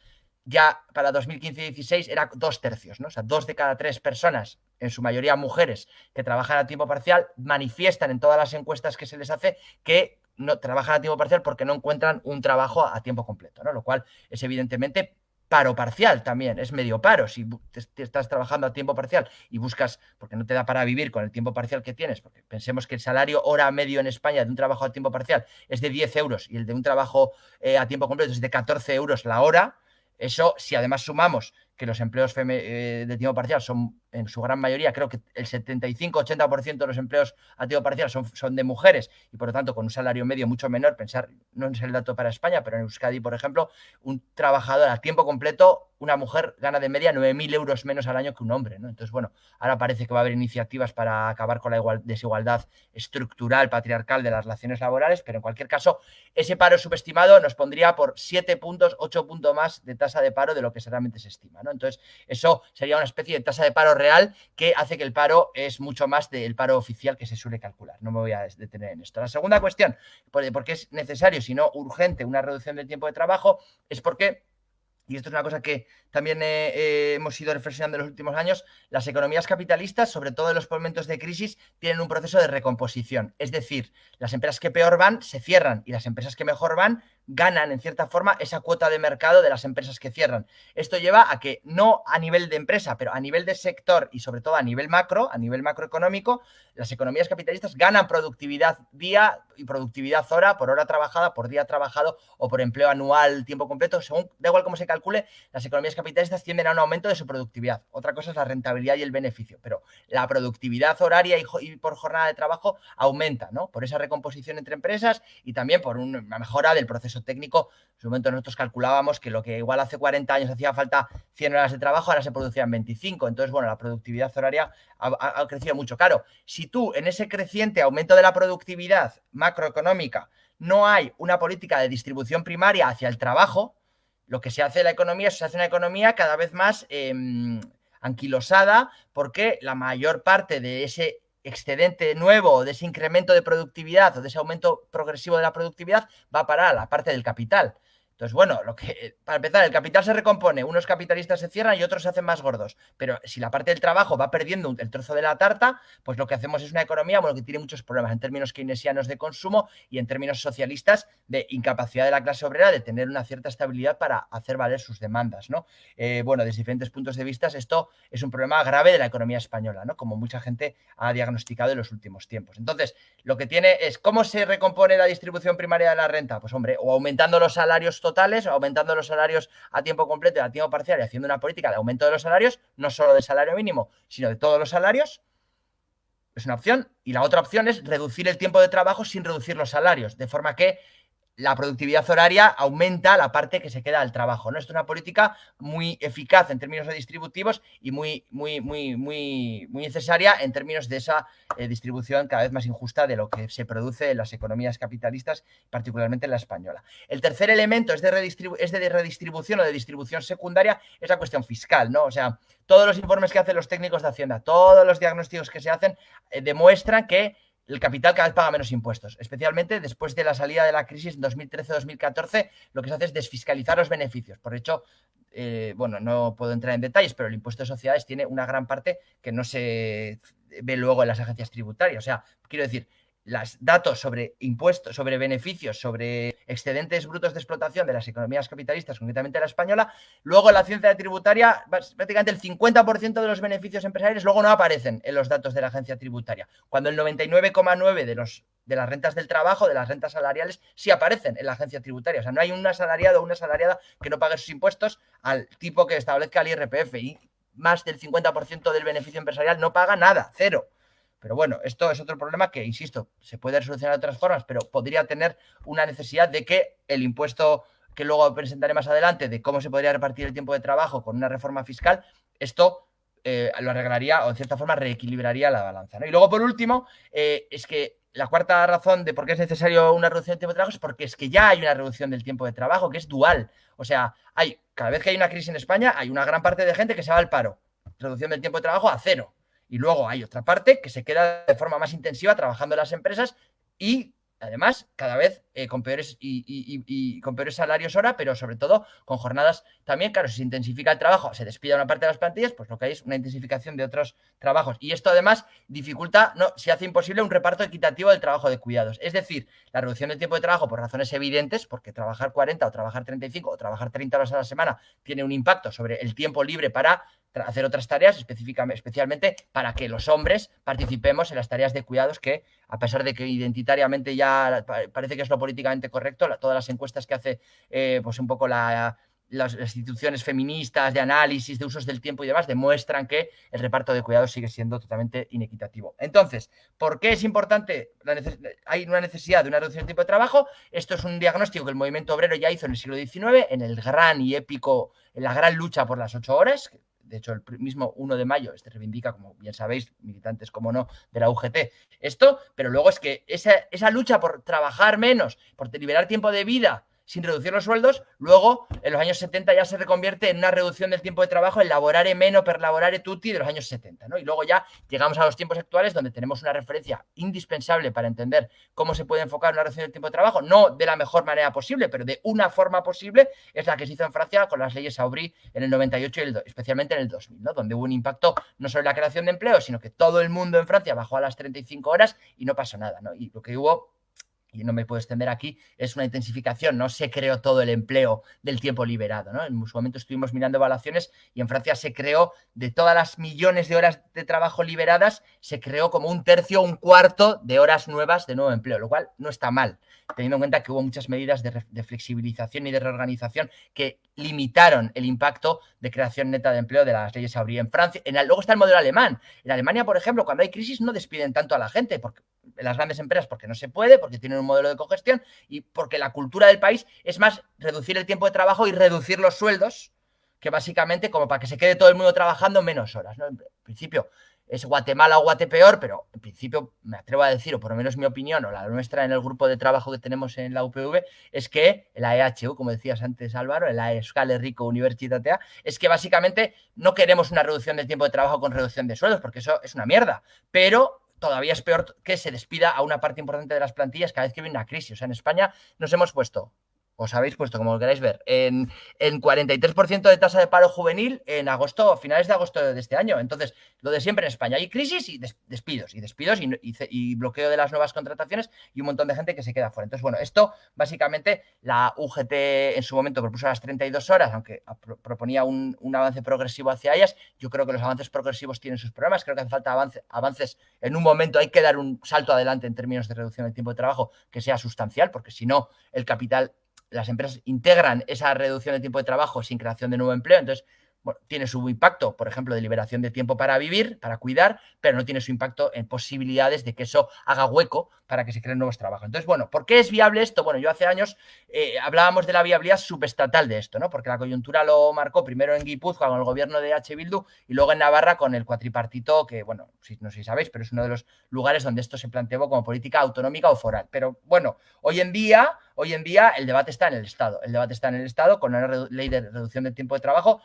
ya para 2015-16 era 2/3, ¿no? O sea, 2 de cada 3 personas, en su mayoría mujeres, que trabajan a tiempo parcial, manifiestan en todas las encuestas que se les hace que no trabajan a tiempo parcial porque no encuentran un trabajo a tiempo completo, ¿no? Lo cual es evidentemente paro parcial también, es medio paro. Si te estás trabajando a tiempo parcial y buscas, porque no te da para vivir con el tiempo parcial que tienes, porque pensemos que el salario hora medio en España de un trabajo a tiempo parcial es de 10 euros y el de un trabajo a tiempo completo es de 14 euros la hora. Eso, si además sumamos que los empleos de tiempo parcial son, en su gran mayoría, creo que el 75-80% de los empleos a tiempo parcial son de mujeres y, por lo tanto, con un salario medio mucho menor, pensar, no es el dato para España, pero en Euskadi, por ejemplo, un trabajador a tiempo completo, una mujer gana de media 9.000 euros menos al año que un hombre, ¿no? Entonces, bueno, ahora parece que va a haber iniciativas para acabar con la desigualdad estructural, patriarcal de las relaciones laborales, pero en cualquier caso, ese paro subestimado nos pondría por 7 puntos, 8 puntos más de tasa de paro de lo que realmente se estima, ¿no? Entonces, eso sería una especie de tasa de paro real que hace que el paro es mucho más del paro oficial que se suele calcular. No me voy a detener en esto. La segunda cuestión, por qué es necesario, si no urgente, una reducción del tiempo de trabajo, es porque, y esto es una cosa que también hemos ido reflexionando en los últimos años, las economías capitalistas, sobre todo en los momentos de crisis, tienen un proceso de recomposición. Es decir, las empresas que peor van se cierran y las empresas que mejor van ganan, en cierta forma, esa cuota de mercado de las empresas que cierran. Esto lleva a que, no a nivel de empresa, pero a nivel de sector y sobre todo a nivel macroeconómico, las economías capitalistas ganan productividad día y productividad hora, por hora trabajada, por día trabajado o por empleo anual, tiempo completo, según, da igual cómo se calcule, las economías capitalistas tienden a un aumento de su productividad. Otra cosa es la rentabilidad y el beneficio, pero la productividad horaria y por jornada de trabajo aumenta, ¿no? Por esa recomposición entre empresas y también por una mejora del proceso técnico. En su momento nosotros calculábamos que lo que igual hace 40 años hacía falta 100 horas de trabajo, ahora se producían 25. Entonces, bueno, la productividad horaria ha crecido mucho. Claro, si tú en ese creciente aumento de la productividad macroeconómica no hay una política de distribución primaria hacia el trabajo, lo que se hace en la economía es se hace una economía cada vez más anquilosada, porque la mayor parte de ese excedente nuevo, de ese incremento de productividad o de ese aumento progresivo de la productividad va a parar a la parte del capital. Entonces, bueno, para empezar, el capital se recompone, unos capitalistas se cierran y otros se hacen más gordos, pero si la parte del trabajo va perdiendo el trozo de la tarta, pues lo que hacemos es una economía, bueno, que tiene muchos problemas en términos keynesianos de consumo y en términos socialistas de incapacidad de la clase obrera de tener una cierta estabilidad para hacer valer sus demandas, ¿no? Bueno, desde diferentes puntos de vista, esto es un problema grave de la economía española, ¿no? Como mucha gente ha diagnosticado en los últimos tiempos. Entonces, lo que tiene es, ¿cómo se recompone la distribución primaria de la renta? Pues, hombre, o aumentando los salarios totales, aumentando los salarios a tiempo completo y a tiempo parcial y haciendo una política de aumento de los salarios, no solo del salario mínimo, sino de todos los salarios. Es una opción. Y la otra opción es reducir el tiempo de trabajo sin reducir los salarios, de forma que la productividad horaria aumenta la parte que se queda al trabajo, ¿no? Esto es una política muy eficaz en términos redistributivos y muy necesaria en términos de esa distribución cada vez más injusta de lo que se produce en las economías capitalistas, particularmente en la española. El tercer elemento es de redistribución o de distribución secundaria, es la cuestión fiscal, ¿no? O sea, todos los informes que hacen los técnicos de Hacienda, todos los diagnósticos que se hacen demuestran que el capital cada vez paga menos impuestos, especialmente después de la salida de la crisis en 2013-2014, lo que se hace es desfiscalizar los beneficios. Por hecho, bueno, no puedo entrar en detalles, pero el impuesto de sociedades tiene una gran parte que no se ve luego en las agencias tributarias. O sea, quiero decir, los datos sobre impuestos, sobre beneficios, sobre excedentes brutos de explotación de las economías capitalistas, concretamente la española, luego en la ciencia tributaria, prácticamente el 50% de los beneficios empresariales luego no aparecen en los datos de la agencia tributaria, cuando el 99,9% de las rentas del trabajo, de las rentas salariales, sí aparecen en la agencia tributaria. O sea, no hay un asalariado o una asalariada que no pague sus impuestos al tipo que establezca el IRPF, y más del 50% del beneficio empresarial no paga nada, cero. Pero bueno, esto es otro problema que, insisto, se puede solucionar de otras formas, pero podría tener una necesidad de que el impuesto que luego presentaré más adelante, de cómo se podría repartir el tiempo de trabajo con una reforma fiscal, esto lo arreglaría o en cierta forma reequilibraría la balanza, ¿no? Y luego, por último, es que la cuarta razón de por qué es necesario una reducción del tiempo de trabajo es porque es que ya hay una reducción del tiempo de trabajo que es dual. O sea, cada vez que hay una crisis en España, hay una gran parte de gente que se va al paro. Reducción del tiempo de trabajo a 0. Y luego hay otra parte que se queda de forma más intensiva trabajando en las empresas y además cada vez con peores con peores salarios hora, pero sobre todo con jornadas también. Claro, si se intensifica el trabajo, se despide una parte de las plantillas, pues lo que hay es una intensificación de otros trabajos. Y esto además dificulta, se hace imposible un reparto equitativo del trabajo de cuidados. Es decir, la reducción del tiempo de trabajo por razones evidentes, porque trabajar 40 o trabajar 35 o trabajar 30 horas a la semana tiene un impacto sobre el tiempo libre para hacer otras tareas, especialmente para que los hombres participemos en las tareas de cuidados que, a pesar de que identitariamente ya parece que es lo políticamente correcto, todas las encuestas que hace pues un poco las instituciones feministas de análisis de usos del tiempo y demás demuestran que el reparto de cuidados sigue siendo totalmente inequitativo. Entonces, ¿por qué es importante? Hay una necesidad de una reducción del tiempo de trabajo. Esto es un diagnóstico que el movimiento obrero ya hizo en el siglo XIX, en el gran y épico, en la gran lucha por las 8 horas. De hecho, el mismo 1 de mayo reivindica, como bien sabéis, militantes como no, de la UGT, esto, pero luego es que esa lucha por trabajar menos, por liberar tiempo de vida sin reducir los sueldos, luego en los años 70 ya se reconvierte en una reducción del tiempo de trabajo, el lavorare meno per lavorare tutti de los años 70, ¿no? Y luego ya llegamos a los tiempos actuales donde tenemos una referencia indispensable para entender cómo se puede enfocar una reducción del tiempo de trabajo, no de la mejor manera posible, pero de una forma posible, es la que se hizo en Francia con las leyes Aubry en el 98 y especialmente en el 2000, ¿no? Donde hubo un impacto no solo en la creación de empleo, sino que todo el mundo en Francia bajó a las 35 horas y no pasó nada, ¿no? Y lo que hubo, y no me puedo extender aquí, es una intensificación, no se creó todo el empleo del tiempo liberado, ¿no? En su momento estuvimos mirando evaluaciones y en Francia se creó, de todas las millones de horas de trabajo liberadas, se creó como 1/3 o 1/4 de horas nuevas de nuevo empleo, lo cual no está mal, teniendo en cuenta que hubo muchas medidas de flexibilización y de reorganización que limitaron el impacto de creación neta de empleo de las leyes Aubry en Francia. Luego está el modelo alemán. En Alemania, por ejemplo, cuando hay crisis no despiden tanto a la gente, porque en las grandes empresas porque no se puede, porque tienen un modelo de cogestión y porque la cultura del país es más reducir el tiempo de trabajo y reducir los sueldos, que básicamente como para que se quede todo el mundo trabajando menos horas, ¿no? En principio es Guatemala o Guatepeor, pero en principio me atrevo a decir, o por lo menos mi opinión, o la nuestra en el grupo de trabajo que tenemos en la UPV, es que la EHU, como decías antes Álvaro, la Euskal Herriko Unibertsitatea, es que básicamente no queremos una reducción del tiempo de trabajo con reducción de sueldos, porque eso es una mierda, pero todavía es peor que se despida a una parte importante de las plantillas cada vez que viene una crisis. O sea, en España nos hemos puesto, os habéis puesto, como lo queráis ver, en 43% de tasa de paro juvenil en agosto, finales de agosto de este año. Entonces, lo de siempre en España, hay crisis y despidos y bloqueo de las nuevas contrataciones y un montón de gente que se queda fuera. Entonces, bueno, esto básicamente la UGT en su momento propuso las 32 horas, aunque proponía un avance progresivo hacia ellas. Yo creo que los avances progresivos tienen sus problemas, creo que hace falta avances. En un momento hay que dar un salto adelante en términos de reducción del tiempo de trabajo que sea sustancial, porque si no, el capital las empresas integran esa reducción de tiempo de trabajo sin creación de nuevo empleo, entonces bueno, tiene su impacto, por ejemplo, de liberación de tiempo para vivir, para cuidar, pero no tiene su impacto en posibilidades de que eso haga hueco para que se creen nuevos trabajos. Entonces, bueno, ¿por qué es viable esto? Bueno, yo hace años hablábamos de la viabilidad subestatal de esto, ¿no? Porque la coyuntura lo marcó primero en Guipúzcoa con el gobierno de H. Bildu y luego en Navarra con el cuatripartito, que, bueno, no sé si sabéis, pero es uno de los lugares donde esto se planteó como política autonómica o foral. Pero, bueno, hoy en día el debate está en el Estado. El debate está en el Estado con una ley de reducción del tiempo de trabajo.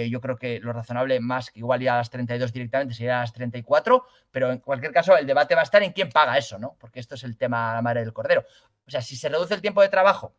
Yo creo que lo razonable más que igual ir a las 32 directamente sería a las 34, pero en cualquier caso el debate va a estar en quién paga eso, ¿no? Porque esto es el tema la madre del cordero. O sea, si se reduce el tiempo de trabajo,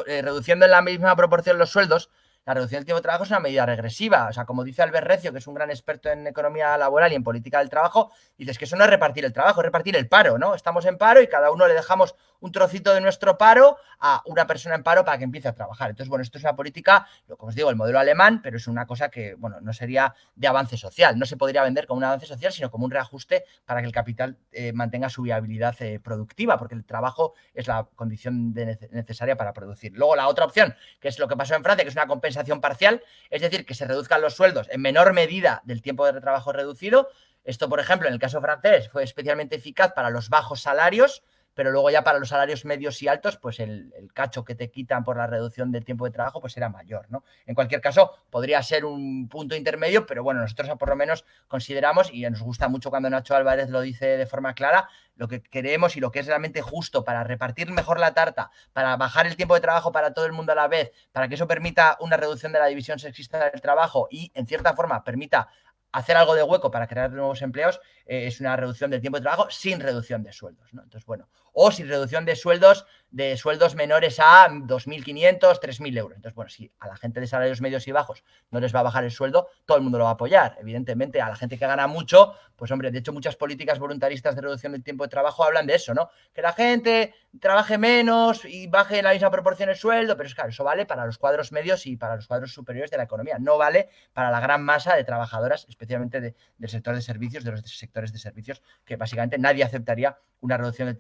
reduciendo en la misma proporción los sueldos, la reducción del tiempo de trabajo es una medida regresiva. O sea, como dice Albert Recio, que es un gran experto en economía laboral y en política del trabajo, dices que eso no es repartir el trabajo, es repartir el paro, ¿no? Estamos en paro y cada uno le dejamos un trocito de nuestro paro a una persona en paro para que empiece a trabajar. Entonces, bueno, esto es una política, como os digo, el modelo alemán, pero es una cosa que, bueno, no sería de avance social. No se podría vender como un avance social, sino como un reajuste para que el capital mantenga su viabilidad productiva, porque el trabajo es la condición necesaria para producir. Luego, la otra opción, que es lo que pasó en Francia, que es una compensación parcial, es decir, que se reduzcan los sueldos en menor medida del tiempo de trabajo reducido. Esto, por ejemplo, en el caso francés fue especialmente eficaz para los bajos salarios, pero luego ya para los salarios medios y altos, pues el cacho que te quitan por la reducción del tiempo de trabajo pues era mayor, ¿no? En cualquier caso, podría ser un punto intermedio, pero bueno, nosotros por lo menos consideramos, y nos gusta mucho cuando Nacho Álvarez lo dice de forma clara, lo que queremos y lo que es realmente justo para repartir mejor la tarta, para bajar el tiempo de trabajo para todo el mundo a la vez, para que eso permita una reducción de la división sexista del trabajo y, en cierta forma, permita hacer algo de hueco para crear nuevos empleos, es una reducción del tiempo de trabajo sin reducción de sueldos, ¿no? Entonces, bueno, o sin reducción de sueldos menores a 2.500, 3.000 euros. Entonces, bueno, si a la gente de salarios medios y bajos no les va a bajar el sueldo, todo el mundo lo va a apoyar. Evidentemente, a la gente que gana mucho, pues hombre, de hecho, muchas políticas voluntaristas de reducción del tiempo de trabajo hablan de eso, ¿no? Que la gente trabaje menos y baje en la misma proporción el sueldo, pero es claro, eso vale para los cuadros medios y para los cuadros superiores de la economía. No vale para la gran masa de trabajadoras, especialmente del sector de servicios, de los sectores de servicios, que básicamente nadie aceptaría una reducción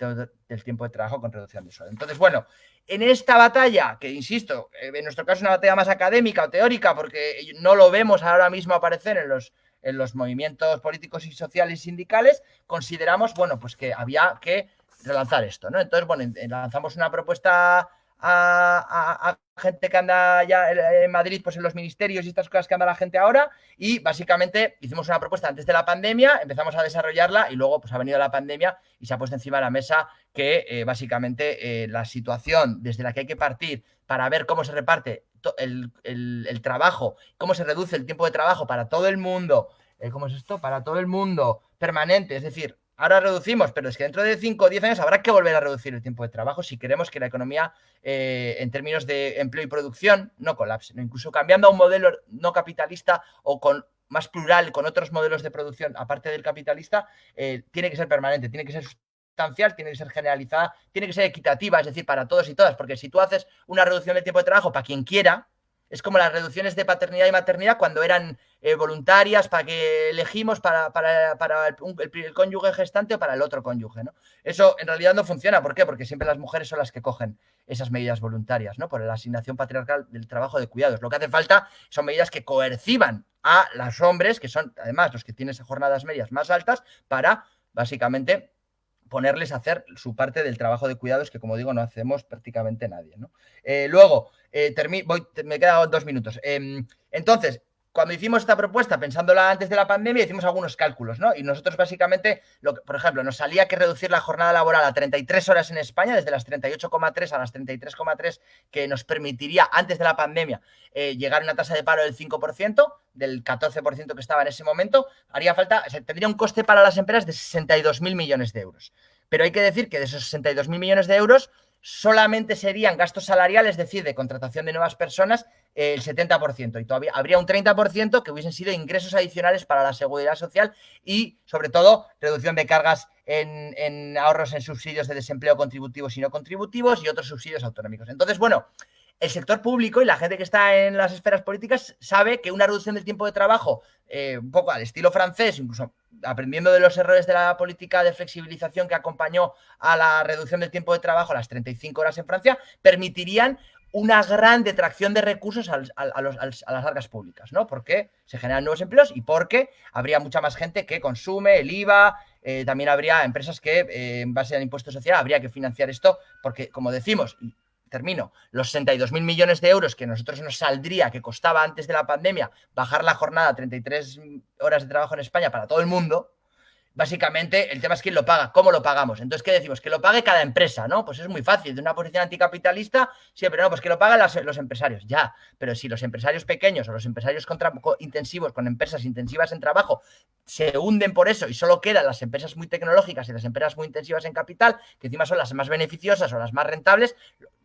del tiempo de trabajo con reducción de sueldo. Entonces, bueno, en esta batalla, que insisto, en nuestro caso es una batalla más académica o teórica, porque no lo vemos ahora mismo aparecer en los movimientos políticos y sociales y sindicales, consideramos, bueno, pues que había que relanzar esto, ¿no? Entonces, bueno, lanzamos una propuesta a gente que anda ya en Madrid, pues en los ministerios y estas cosas que anda la gente ahora, y básicamente hicimos una propuesta antes de la pandemia, empezamos a desarrollarla y luego pues ha venido la pandemia y se ha puesto encima de la mesa que básicamente la situación desde la que hay que partir para ver cómo se reparte el trabajo, cómo se reduce el tiempo de trabajo para todo el mundo, ¿cómo es esto? Para todo el mundo permanente, es decir, ahora reducimos, pero es que dentro de 5 o 10 años habrá que volver a reducir el tiempo de trabajo si queremos que la economía, en términos de empleo y producción, no colapse, ¿no? Incluso cambiando a un modelo no capitalista o con más plural, con otros modelos de producción, aparte del capitalista, tiene que ser permanente, tiene que ser sustancial, tiene que ser generalizada, tiene que ser equitativa, es decir, para todos y todas, porque si tú haces una reducción del tiempo de trabajo para quien quiera, es como las reducciones de paternidad y maternidad cuando eran voluntarias para que elegimos para el cónyuge gestante o para el otro cónyuge, ¿no? Eso en realidad no funciona. ¿Por qué? Porque siempre las mujeres son las que cogen esas medidas voluntarias, ¿no? Por la asignación patriarcal del trabajo de cuidados. Lo que hace falta son medidas que coerciban a los hombres, que son además los que tienen jornadas medias más altas, para básicamente ponerles a hacer su parte del trabajo de cuidados que, como digo, no hacemos prácticamente nadie, ¿no? Luego, me quedan 2 minutos. Entonces, cuando hicimos esta propuesta, pensándola antes de la pandemia, hicimos algunos cálculos, ¿no? Y nosotros básicamente, por ejemplo, nos salía que reducir la jornada laboral a 33 horas en España, desde las 38,3 a las 33,3, que nos permitiría, antes de la pandemia, llegar a una tasa de paro del 5%, del 14% que estaba en ese momento, tendría un coste para las empresas de 62.000 millones de euros. Pero hay que decir que de esos 62.000 millones de euros, solamente serían gastos salariales, es decir, de contratación de nuevas personas, el 70%. Y todavía habría un 30% que hubiesen sido ingresos adicionales para la seguridad social y, sobre todo, reducción de cargas en ahorros en subsidios de desempleo contributivos y no contributivos y otros subsidios autonómicos. Entonces, bueno, el sector público y la gente que está en las esferas políticas sabe que una reducción del tiempo de trabajo, un poco al estilo francés, incluso aprendiendo de los errores de la política de flexibilización que acompañó a la reducción del tiempo de trabajo a las 35 horas en Francia, permitirían una gran detracción de recursos a las arcas públicas, ¿no? Porque se generan nuevos empleos y porque habría mucha más gente que consume, el IVA, también habría empresas que, en base al impuesto social, habría que financiar esto, porque, como decimos, y termino, los 62.000 millones de euros que a nosotros nos saldría, que costaba antes de la pandemia, bajar la jornada a 33 horas de trabajo en España para todo el mundo. Básicamente, el tema es quién lo paga, cómo lo pagamos. Entonces, ¿qué decimos? Que lo pague cada empresa, ¿no? Pues es muy fácil. De una posición anticapitalista, siempre, no, pues que lo paguen los empresarios. Ya, pero si los empresarios pequeños o los empresarios intensivos, con empresas intensivas en trabajo, se hunden por eso y solo quedan las empresas muy tecnológicas y las empresas muy intensivas en capital, que encima son las más beneficiosas o las más rentables,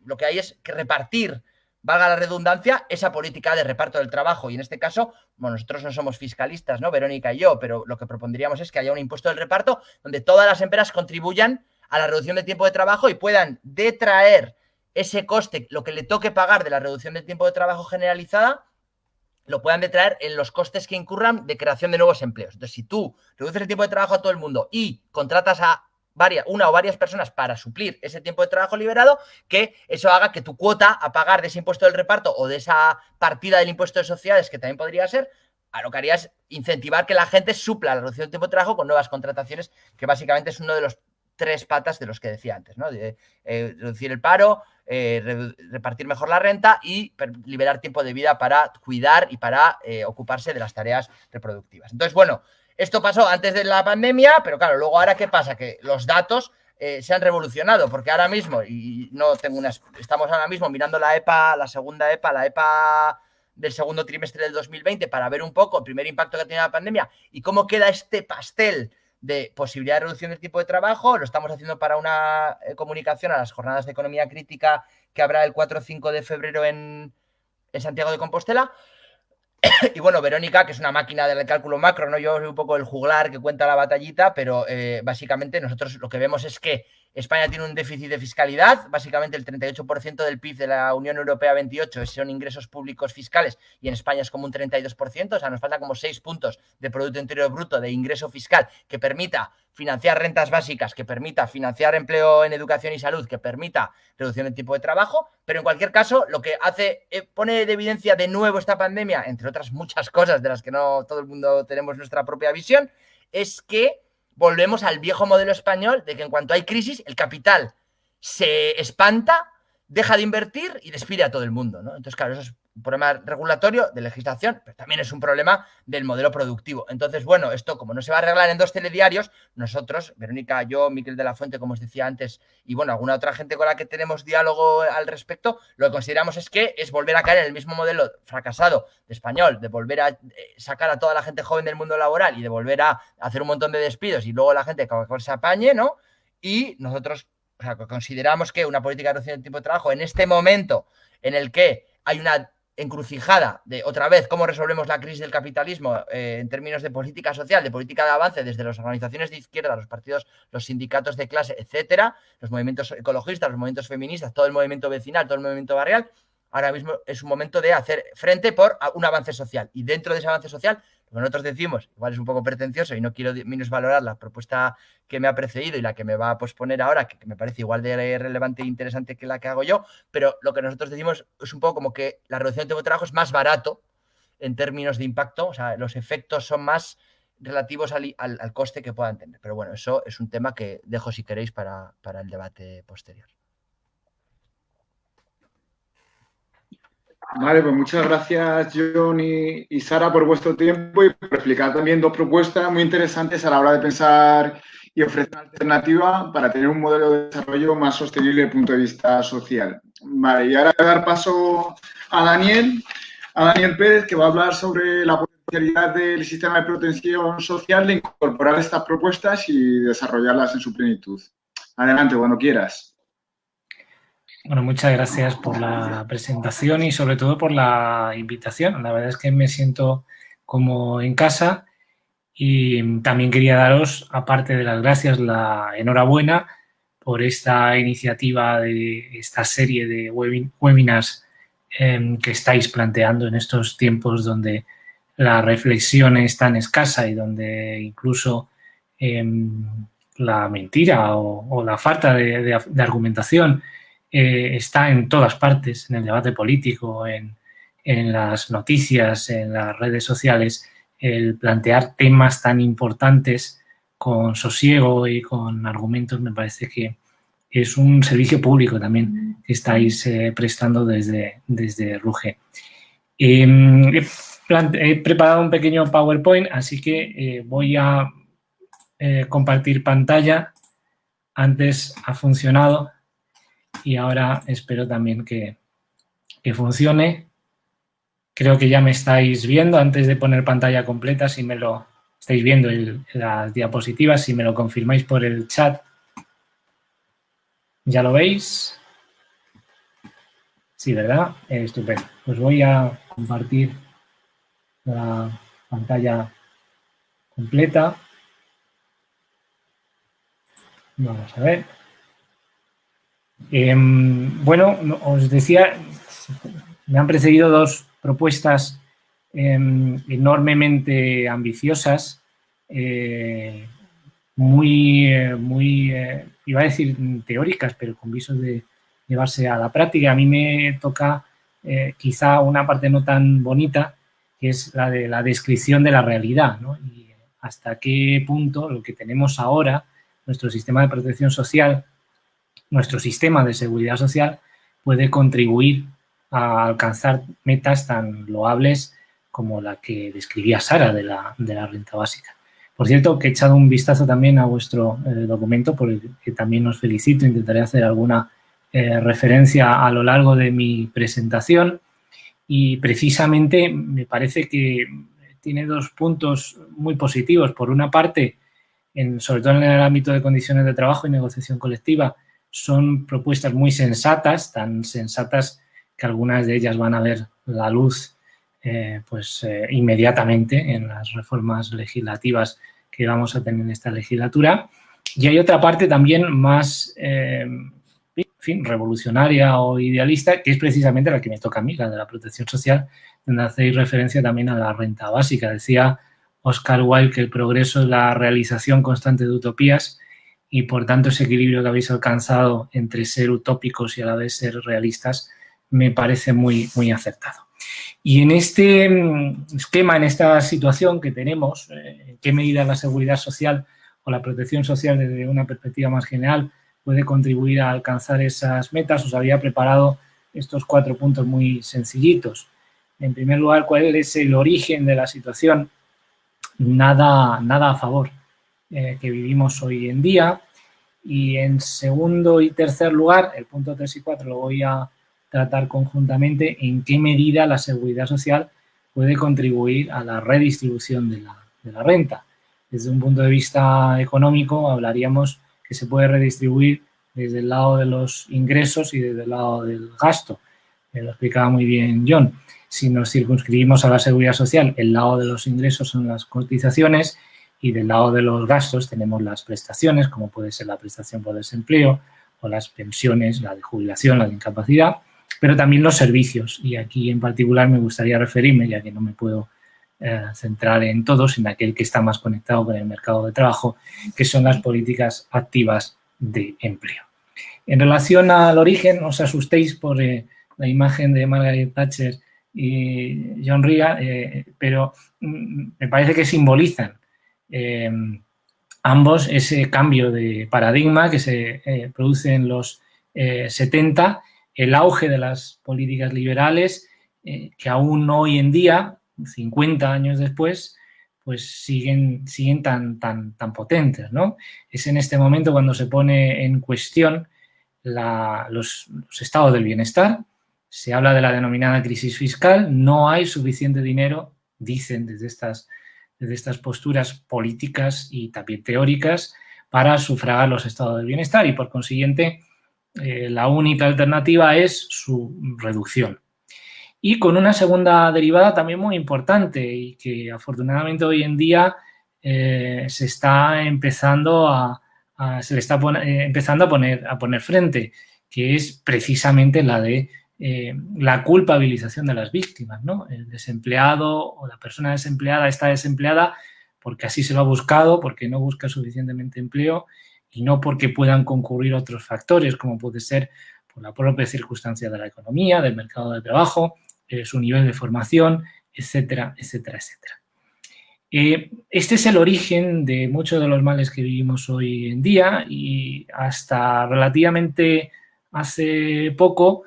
lo que hay es que repartir, valga la redundancia, esa política de reparto del trabajo. Y en este caso, bueno, nosotros no somos fiscalistas, ¿no? Verónica y yo, pero lo que propondríamos es que haya un impuesto del reparto donde todas las empresas contribuyan a la reducción del tiempo de trabajo y puedan detraer ese coste, lo que le toque pagar de la reducción del tiempo de trabajo generalizada, lo puedan detraer en los costes que incurran de creación de nuevos empleos. Entonces, si tú reduces el tiempo de trabajo a todo el mundo y contratas a una o varias personas para suplir ese tiempo de trabajo liberado, que eso haga que tu cuota a pagar de ese impuesto del reparto o de esa partida del impuesto de sociedades, que también podría ser, a lo que haría es incentivar que la gente supla la reducción del tiempo de trabajo con nuevas contrataciones, que básicamente es uno de los 3 patas de los que decía antes, ¿no? De reducir el paro, repartir mejor la renta y liberar tiempo de vida para cuidar y para ocuparse de las tareas reproductivas. Entonces, bueno, esto pasó antes de la pandemia, pero claro, luego ahora ¿qué pasa? Que los datos se han revolucionado, porque ahora mismo, y no tengo estamos ahora mismo mirando la EPA, la segunda EPA, la EPA del segundo trimestre del 2020 para ver un poco el primer impacto que ha tenido la pandemia y cómo queda este pastel de posibilidad de reducción del tiempo de trabajo. Lo estamos haciendo para una comunicación a las jornadas de economía crítica que habrá el 4 o 5 de febrero en Santiago de Compostela. Y bueno, Verónica, que es una máquina del cálculo macro, ¿no? Yo soy un poco el juglar que cuenta la batallita, pero básicamente nosotros lo que vemos es que España tiene un déficit de fiscalidad, básicamente el 38% del PIB de la Unión Europea 28 son ingresos públicos fiscales y en España es como un 32%, o sea, nos falta como 6 puntos de Producto Interior Bruto de ingreso fiscal que permita financiar rentas básicas, que permita financiar empleo en educación y salud, que permita reducción del tiempo de trabajo, pero en cualquier caso lo que hace, pone de evidencia de nuevo esta pandemia, entre otras muchas cosas de las que no todo el mundo tenemos nuestra propia visión, es que volvemos al viejo modelo español de que en cuanto hay crisis, el capital se espanta, deja de invertir y despide a todo el mundo, ¿no? Entonces, claro, eso es un problema regulatorio, de legislación, pero también es un problema del modelo productivo. Entonces, bueno, esto como no se va a arreglar en 2 telediarios, nosotros, Verónica, yo, Miquel de la Fuente, como os decía antes, y bueno, alguna otra gente con la que tenemos diálogo al respecto, lo que consideramos es que es volver a caer en el mismo modelo fracasado de español, de volver a sacar a toda la gente joven del mundo laboral y de volver a hacer un montón de despidos y luego la gente que se apañe, ¿no? Y nosotros, o sea, consideramos que una política de reducción del tiempo de trabajo en este momento en el que hay una encrucijada de, otra vez, cómo resolvemos la crisis del capitalismo en términos de política social, de política de avance, desde las organizaciones de izquierda, los partidos, los sindicatos de clase, etcétera, los movimientos ecologistas, los movimientos feministas, todo el movimiento vecinal, todo el movimiento barrial. Ahora mismo es un momento de hacer frente por un avance social. Y dentro de ese avance social, lo que nosotros decimos, igual es un poco pretencioso y no quiero minusvalorar la propuesta que me ha precedido y la que me va a posponer ahora, que me parece igual de relevante e interesante que la que hago yo, pero lo que nosotros decimos es un poco como que la reducción del tiempo de trabajo es más barato en términos de impacto, o sea, los efectos son más relativos al coste que puedan tener. Pero bueno, eso es un tema que dejo, si queréis, para el debate posterior. Vale, pues muchas gracias, John y Sara, por vuestro tiempo y por explicar también 2 propuestas muy interesantes a la hora de pensar y ofrecer una alternativa para tener un modelo de desarrollo más sostenible desde el punto de vista social. Vale, y ahora voy a dar paso a Daniel Pérez, que va a hablar sobre la potencialidad del sistema de protección social de incorporar estas propuestas y desarrollarlas en su plenitud. Adelante, cuando quieras. Bueno, muchas gracias por la presentación y sobre todo por la invitación. La verdad es que me siento como en casa y también quería daros, aparte de las gracias, la enhorabuena por esta iniciativa de esta serie de webinars que estáis planteando en estos tiempos donde la reflexión es tan escasa y donde incluso la mentira o la falta de argumentación está en todas partes, en el debate político, en las noticias, en las redes sociales, el plantear temas tan importantes con sosiego y con argumentos me parece que es un servicio público también que estáis prestando desde RUGE. He preparado un pequeño PowerPoint, así que voy a compartir pantalla. Antes ha funcionado y ahora espero también que funcione. Creo que ya me estáis viendo antes de poner pantalla completa, si me lo estáis viendo las diapositivas, si me lo confirmáis por el chat. ¿Ya lo veis? Sí, ¿verdad? Estupendo. Pues voy a compartir la pantalla completa. Vamos a ver. Bueno, os decía, me han precedido dos propuestas enormemente ambiciosas, iba a decir teóricas, pero con visos de llevarse a la práctica. A mí me toca quizá una parte no tan bonita, que es la de la descripción de la realidad, ¿no? Y hasta qué punto lo que tenemos ahora, nuestro sistema de protección social, nuestro sistema de seguridad social, puede contribuir a alcanzar metas tan loables como la que describía Sara de la renta básica. Por cierto, que he echado un vistazo también a vuestro documento, por el que también os felicito. Intentaré hacer alguna referencia a lo largo de mi presentación y precisamente me parece que tiene dos puntos muy positivos. Por una parte, sobre todo en el ámbito de condiciones de trabajo y negociación colectiva, son propuestas muy sensatas, tan sensatas que algunas de ellas van a ver la luz inmediatamente en las reformas legislativas que vamos a tener en esta legislatura. Y hay otra parte también más, revolucionaria o idealista, que es precisamente la que me toca a mí, la de la protección social, donde hacéis referencia también a la renta básica. Decía Oscar Wilde que el progreso es la realización constante de utopías y, por tanto, ese equilibrio que habéis alcanzado entre ser utópicos y a la vez ser realistas me parece muy, muy acertado. Y en este esquema, en esta situación que tenemos, en qué medida la seguridad social o la protección social desde una perspectiva más general puede contribuir a alcanzar esas metas, os había preparado estos 4 puntos muy sencillitos. En primer lugar, ¿cuál es el origen de la situación? Nada a favor que vivimos hoy en día. Y en segundo y tercer lugar, el punto 3 y 4 lo voy a tratar conjuntamente, en qué medida la seguridad social puede contribuir a la redistribución de la renta. Desde un punto de vista económico hablaríamos que se puede redistribuir desde el lado de los ingresos y desde el lado del gasto. Lo explicaba muy bien John. Si nos circunscribimos a la seguridad social, el lado de los ingresos son las cotizaciones y del lado de los gastos tenemos las prestaciones, como puede ser la prestación por desempleo o las pensiones, la de jubilación, la de incapacidad, pero también los servicios. Y aquí en particular me gustaría referirme, ya que no me puedo centrar en todos, en aquel que está más conectado con el mercado de trabajo, que son las políticas activas de empleo. En relación al origen, no os asustéis por la imagen de Margaret Thatcher y John Reagan, pero me parece que simbolizan ambos ese cambio de paradigma que se produce en los 70, el auge de las políticas liberales que aún hoy en día, 50 años después, pues siguen tan potentes, ¿no? Es en este momento cuando se pone en cuestión los estados del bienestar, se habla de la denominada crisis fiscal, no hay suficiente dinero, dicen desde estas posturas políticas y también teóricas, para sufragar los estados del bienestar y, por consiguiente, la única alternativa es su reducción. Y con una segunda derivada también muy importante y que afortunadamente hoy en día se está empezando a poner frente, que es precisamente la de la culpabilización de las víctimas, ¿no? El desempleado o la persona desempleada está desempleada porque así se lo ha buscado, porque no busca suficientemente empleo y no porque puedan concurrir otros factores, como puede ser por la propia circunstancia de la economía, del mercado de trabajo, su nivel de formación, etcétera, etcétera, etcétera. Este es el origen de muchos de los males que vivimos hoy en día y hasta relativamente hace poco,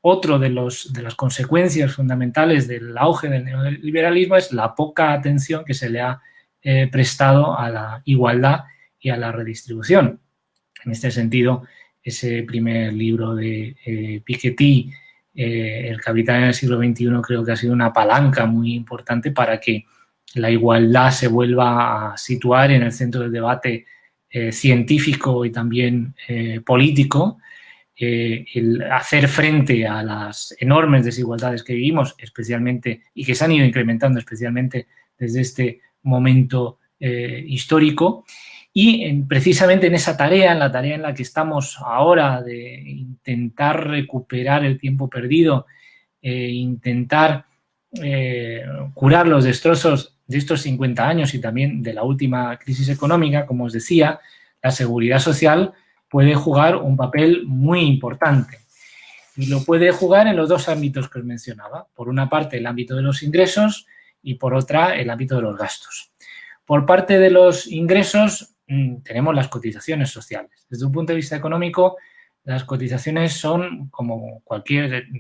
otro de las consecuencias fundamentales del auge del neoliberalismo es la poca atención que se le ha prestado a la igualdad y a la redistribución. En este sentido, ese primer libro de Piketty, El capital en el siglo XXI, creo que ha sido una palanca muy importante para que la igualdad se vuelva a situar en el centro del debate científico y también político. El hacer frente a las enormes desigualdades que vivimos, especialmente, y que se han ido incrementando especialmente desde este momento histórico. Y precisamente en esa tarea, en la tarea en la que estamos ahora de intentar recuperar el tiempo perdido, intentar curar los destrozos de estos 50 años y también de la última crisis económica, como os decía, la seguridad social puede jugar un papel muy importante. Y lo puede jugar en los dos ámbitos que os mencionaba. Por una parte, el ámbito de los ingresos y por otra, el ámbito de los gastos. Por parte de los ingresos, tenemos las cotizaciones sociales. Desde un punto de vista económico, las cotizaciones son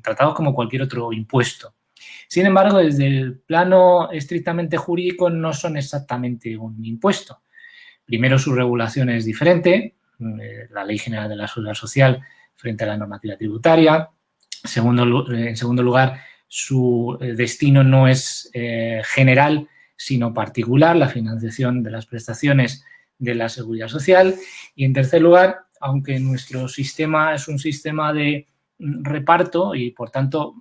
tratados como cualquier otro impuesto. Sin embargo, desde el plano estrictamente jurídico no son exactamente un impuesto. Primero, su regulación es diferente, la Ley General de la Seguridad Social frente a la normativa tributaria. En segundo lugar, su destino no es general, sino particular, la financiación de las prestaciones de la Seguridad Social. Y en tercer lugar, aunque nuestro sistema es un sistema de reparto y, por tanto,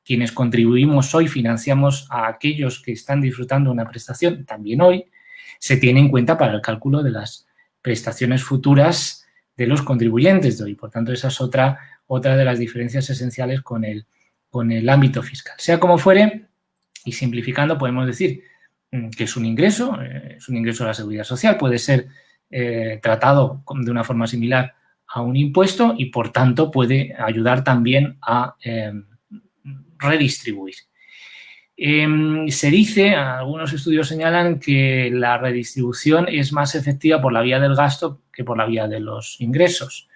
quienes contribuimos hoy financiamos a aquellos que están disfrutando una prestación también hoy, se tiene en cuenta para el cálculo de las prestaciones futuras de los contribuyentes de hoy. Por tanto, esa es otra de las diferencias esenciales con el ámbito fiscal. Sea como fuere, y simplificando, podemos decir que es un ingreso a la Seguridad Social, puede ser tratado de una forma similar a un impuesto y, por tanto, puede ayudar también a redistribuir. Se dice, algunos estudios señalan que la redistribución es más efectiva por la vía del gasto que por la vía de los ingresos.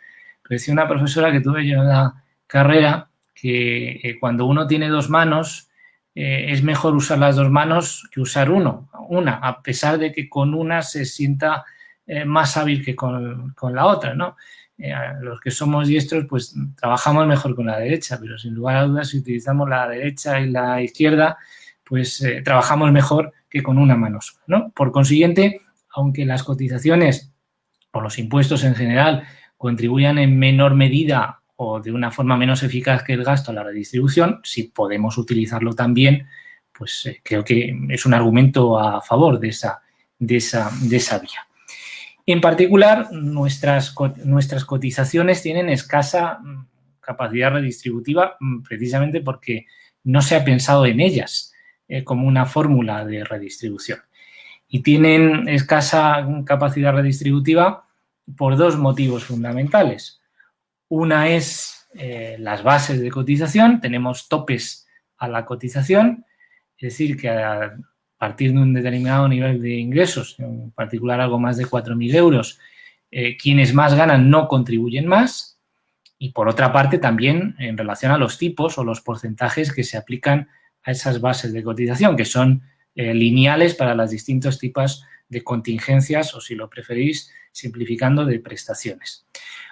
Pero decía una profesora que tuve yo en la carrera que cuando uno tiene dos manos es mejor usar las dos manos que usar una, a pesar de que con una se sienta más hábil que con la otra, ¿no? Los que somos diestros, pues trabajamos mejor con la derecha, pero sin lugar a dudas, si utilizamos la derecha y la izquierda, pues trabajamos mejor que con una mano sola, ¿no? Por consiguiente, aunque las cotizaciones o los impuestos en general contribuyan en menor medida o de una forma menos eficaz que el gasto a la redistribución, si podemos utilizarlo también, pues creo que es un argumento a favor de esa vía. En particular, nuestras cotizaciones tienen escasa capacidad redistributiva precisamente porque no se ha pensado en ellas como una fórmula de redistribución. Y tienen escasa capacidad redistributiva por dos motivos fundamentales. Una es las bases de cotización. Tenemos topes a la cotización, es decir, que a partir de un determinado nivel de ingresos, en particular algo más de 4.000 euros, quienes más ganan no contribuyen más. Y por otra parte también en relación a los tipos o los porcentajes que se aplican a esas bases de cotización, que son lineales para los distintos tipos de contingencias o, si lo preferís, simplificando, de prestaciones.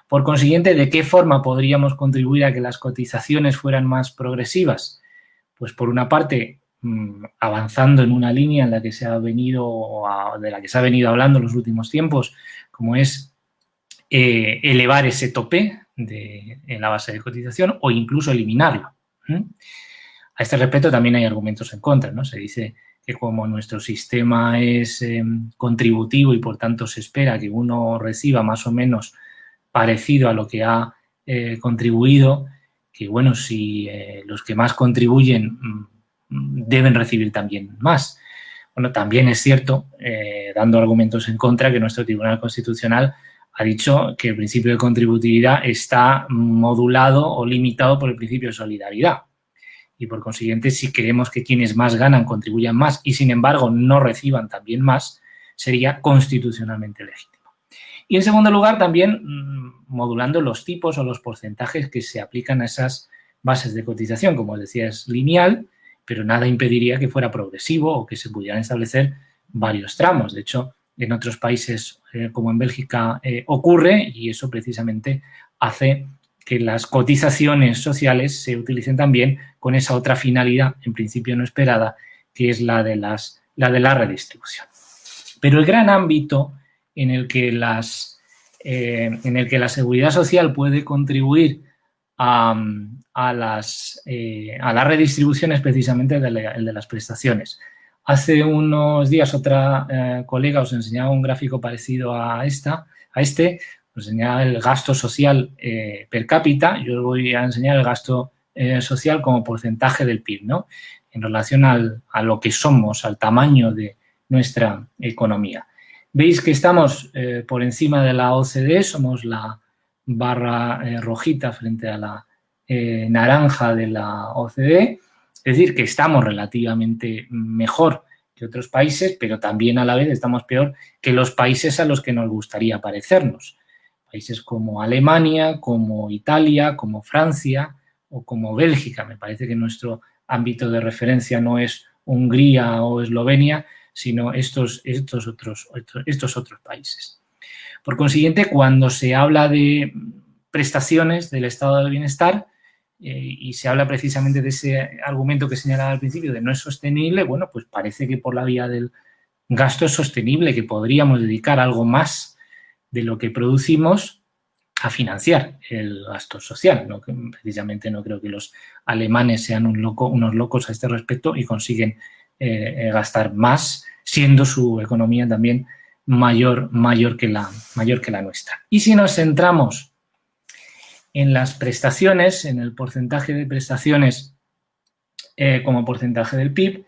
Por consiguiente, ¿de qué forma podríamos contribuir a que las cotizaciones fueran más progresivas? Pues por una parte, avanzando en una línea en la que de la que se ha venido hablando en los últimos tiempos, como es elevar ese tope en la base de cotización o incluso eliminarlo. A este respecto también hay argumentos en contra, ¿no? Se dice que como nuestro sistema es contributivo y por tanto se espera que uno reciba más o menos parecido a lo que ha contribuido, que bueno, si los que más contribuyen deben recibir también más. Bueno, también es cierto, dando argumentos en contra, que nuestro Tribunal Constitucional ha dicho que el principio de contributividad está modulado o limitado por el principio de solidaridad. Y por consiguiente, si queremos que quienes más ganan contribuyan más y, sin embargo, no reciban también más, sería constitucionalmente legítimo. Y, en segundo lugar, también modulando los tipos o los porcentajes que se aplican a esas bases de cotización. Como os decía, es lineal, pero nada impediría que fuera progresivo o que se pudieran establecer varios tramos. De hecho, en otros países, como en Bélgica, ocurre, y eso precisamente hace que las cotizaciones sociales se utilicen también con esa otra finalidad, en principio no esperada, que es la de la redistribución. Pero el gran ámbito en el que la seguridad social puede contribuir a la redistribución es precisamente el de las prestaciones. Hace unos días otra colega os enseñaba un gráfico parecido a este, os enseñaba el gasto social per cápita. Yo os voy a enseñar el gasto social como porcentaje del PIB, ¿no? En relación a lo que somos, al tamaño de nuestra economía. Veis que estamos por encima de la OCDE, somos la barra rojita frente a la naranja de la OCDE, es decir, que estamos relativamente mejor que otros países, pero también a la vez estamos peor que los países a los que nos gustaría parecernos. Países como Alemania, como Italia, como Francia o como Bélgica. Me parece que nuestro ámbito de referencia no es Hungría o Eslovenia, sino estos otros países. Por consiguiente, cuando se habla de prestaciones del estado del bienestar y se habla precisamente de ese argumento que señalaba al principio de no es sostenible, bueno, pues parece que por la vía del gasto es sostenible, que podríamos dedicar algo más de lo que producimos a financiar el gasto social, ¿no? Precisamente no creo que los alemanes sean unos locos a este respecto y consiguen gastar más, siendo su economía también mayor que la nuestra. Y si nos centramos en las prestaciones, en el porcentaje de prestaciones como porcentaje del PIB,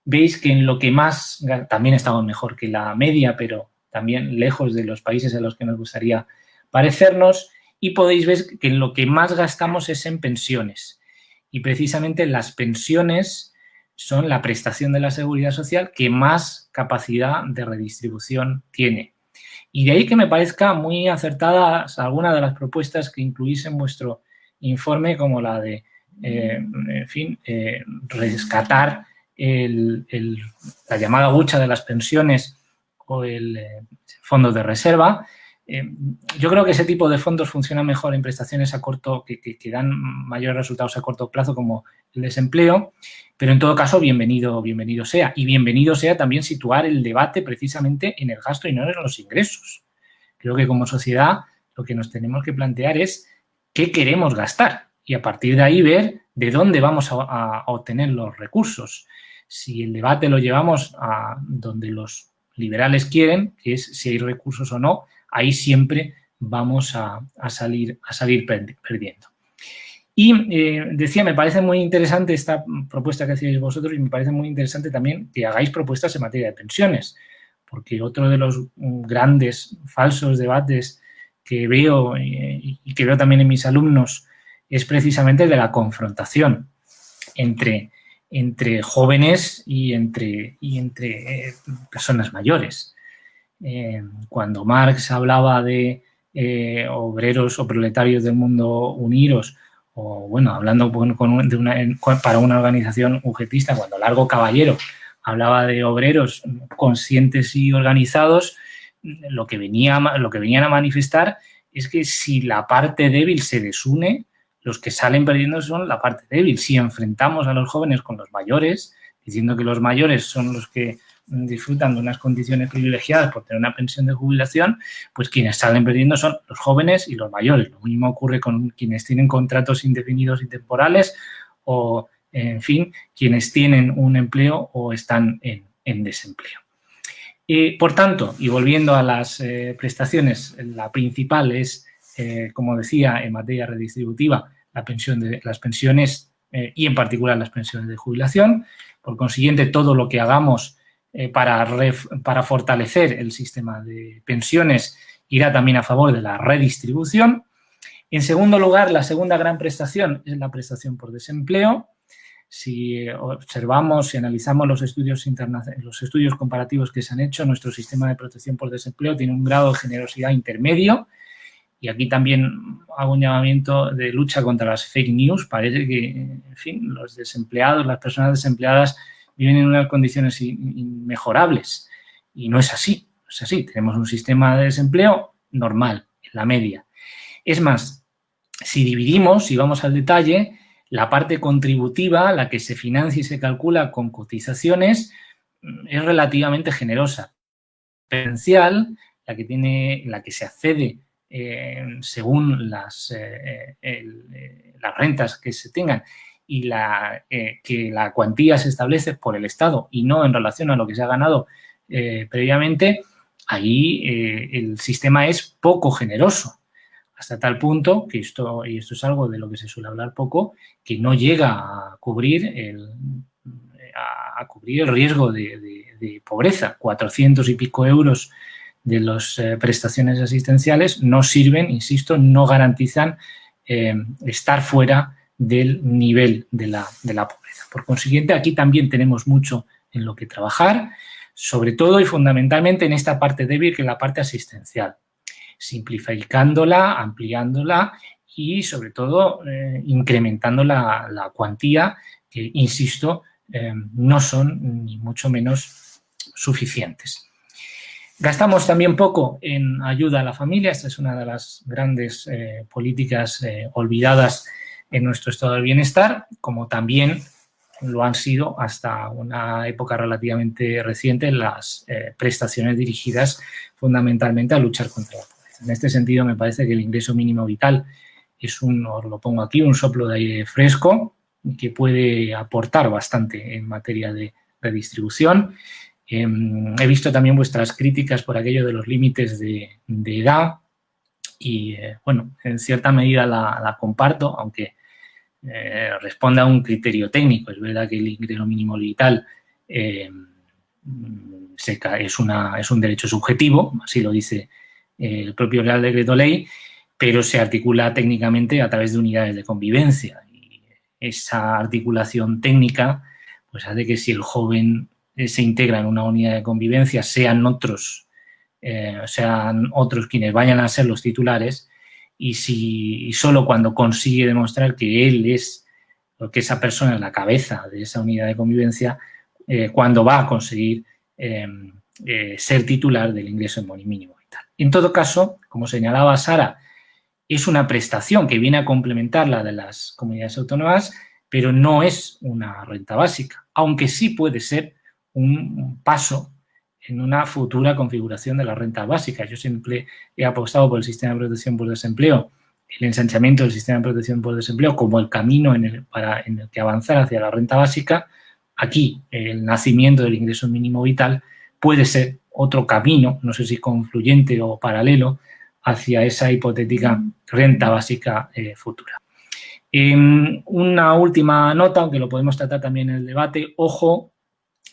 veis que en lo que más, también estamos mejor que la media, pero también lejos de los países a los que nos gustaría parecernos, y podéis ver que en lo que más gastamos es en pensiones. Y precisamente las pensiones son la prestación de la seguridad social que más capacidad de redistribución tiene. Y de ahí que me parezca muy acertadas algunas de las propuestas que incluís en vuestro informe, como la de, rescatar la llamada hucha de las pensiones o el fondo de reserva. Yo creo que ese tipo de fondos funciona mejor en prestaciones a corto, que dan mayores resultados a corto plazo, como el desempleo, pero en todo caso bienvenido sea. Y bienvenido sea también situar el debate precisamente en el gasto y no en los ingresos. Creo que como sociedad lo que nos tenemos que plantear es qué queremos gastar y a partir de ahí ver de dónde vamos a obtener los recursos. Si el debate lo llevamos a donde los liberales quieren, que es si hay recursos o no, ahí siempre vamos a salir perdiendo. Y decía, me parece muy interesante esta propuesta que hacéis vosotros y me parece muy interesante también que hagáis propuestas en materia de pensiones, porque otro de los grandes falsos debates que veo y que veo también en mis alumnos es precisamente el de la confrontación entre jóvenes y entre personas mayores. Cuando Marx hablaba de obreros o proletarios del mundo unidos, o bueno, hablando para una organización ugetista, cuando Largo Caballero hablaba de obreros conscientes y organizados, lo que venían a manifestar es que si la parte débil se desune, los que salen perdiendo son la parte débil. Si enfrentamos a los jóvenes con los mayores, diciendo que los mayores son los que disfrutan de unas condiciones privilegiadas por tener una pensión de jubilación, pues quienes salen perdiendo son los jóvenes y los mayores. Lo mismo ocurre con quienes tienen contratos indefinidos y temporales o, en fin, quienes tienen un empleo o están en desempleo. Por tanto, y volviendo a las prestaciones, la principal es, como decía, en materia redistributiva, las pensiones y en particular las pensiones de jubilación. Por consiguiente, todo lo que hagamos para fortalecer el sistema de pensiones irá también a favor de la redistribución. En segundo lugar, la segunda gran prestación es la prestación por desempleo. Si observamos y analizamos los estudios comparativos que se han hecho, nuestro sistema de protección por desempleo tiene un grado de generosidad intermedio. Y aquí también hago un llamamiento de lucha contra las fake news. Parece que, en fin, los desempleados, las personas desempleadas viven en unas condiciones inmejorables. Y no es así, no es así. Tenemos un sistema de desempleo normal, en la media. Es más, si dividimos y vamos al detalle, la parte contributiva, la que se financia y se calcula con cotizaciones, es relativamente generosa. Potencial, la que se accede según las rentas que se tengan y que la cuantía se establece por el Estado y no en relación a lo que se ha ganado previamente, ahí el sistema es poco generoso. Hasta tal punto que esto es algo de lo que se suele hablar poco, que no llega a cubrir el riesgo de pobreza. 400 y pico euros de las prestaciones asistenciales no sirven, insisto, no garantizan estar fuera del nivel de la pobreza. Por consiguiente, aquí también tenemos mucho en lo que trabajar, sobre todo y fundamentalmente en esta parte débil, que es la parte asistencial, simplificándola, ampliándola y, sobre todo, incrementando la cuantía que, insisto, no son ni mucho menos suficientes. Gastamos también poco en ayuda a la familia. Esta es una de las grandes políticas olvidadas en nuestro estado del bienestar, como también lo han sido hasta una época relativamente reciente las prestaciones dirigidas fundamentalmente a luchar contra la pobreza. En este sentido, me parece que el ingreso mínimo vital es os lo pongo aquí, un soplo de aire fresco que puede aportar bastante en materia de redistribución. He visto también vuestras críticas por aquello de los límites de edad y, bueno, en cierta medida la comparto, aunque responde a un criterio técnico. Es verdad que el ingreso mínimo vital es un derecho subjetivo, así lo dice el propio Real Decreto Ley, pero se articula técnicamente a través de unidades de convivencia. Y esa articulación técnica pues hace que si el joven se integra en una unidad de convivencia, sean otros quienes vayan a ser los titulares, y solo cuando consigue demostrar que él es, o que esa persona es la cabeza de esa unidad de convivencia, cuando va a conseguir ser titular del ingreso mínimo vital. En todo caso, como señalaba Sara, es una prestación que viene a complementar la de las comunidades autónomas, pero no es una renta básica, aunque sí puede ser un paso en una futura configuración de la renta básica. Yo siempre he apostado por el sistema de protección por desempleo, el ensanchamiento del sistema de protección por desempleo como el camino en el que avanzar hacia la renta básica. Aquí, el nacimiento del ingreso mínimo vital puede ser otro camino, no sé si confluyente o paralelo, hacia esa hipotética renta básica futura. Una última nota, aunque lo podemos tratar también en el debate. Ojo,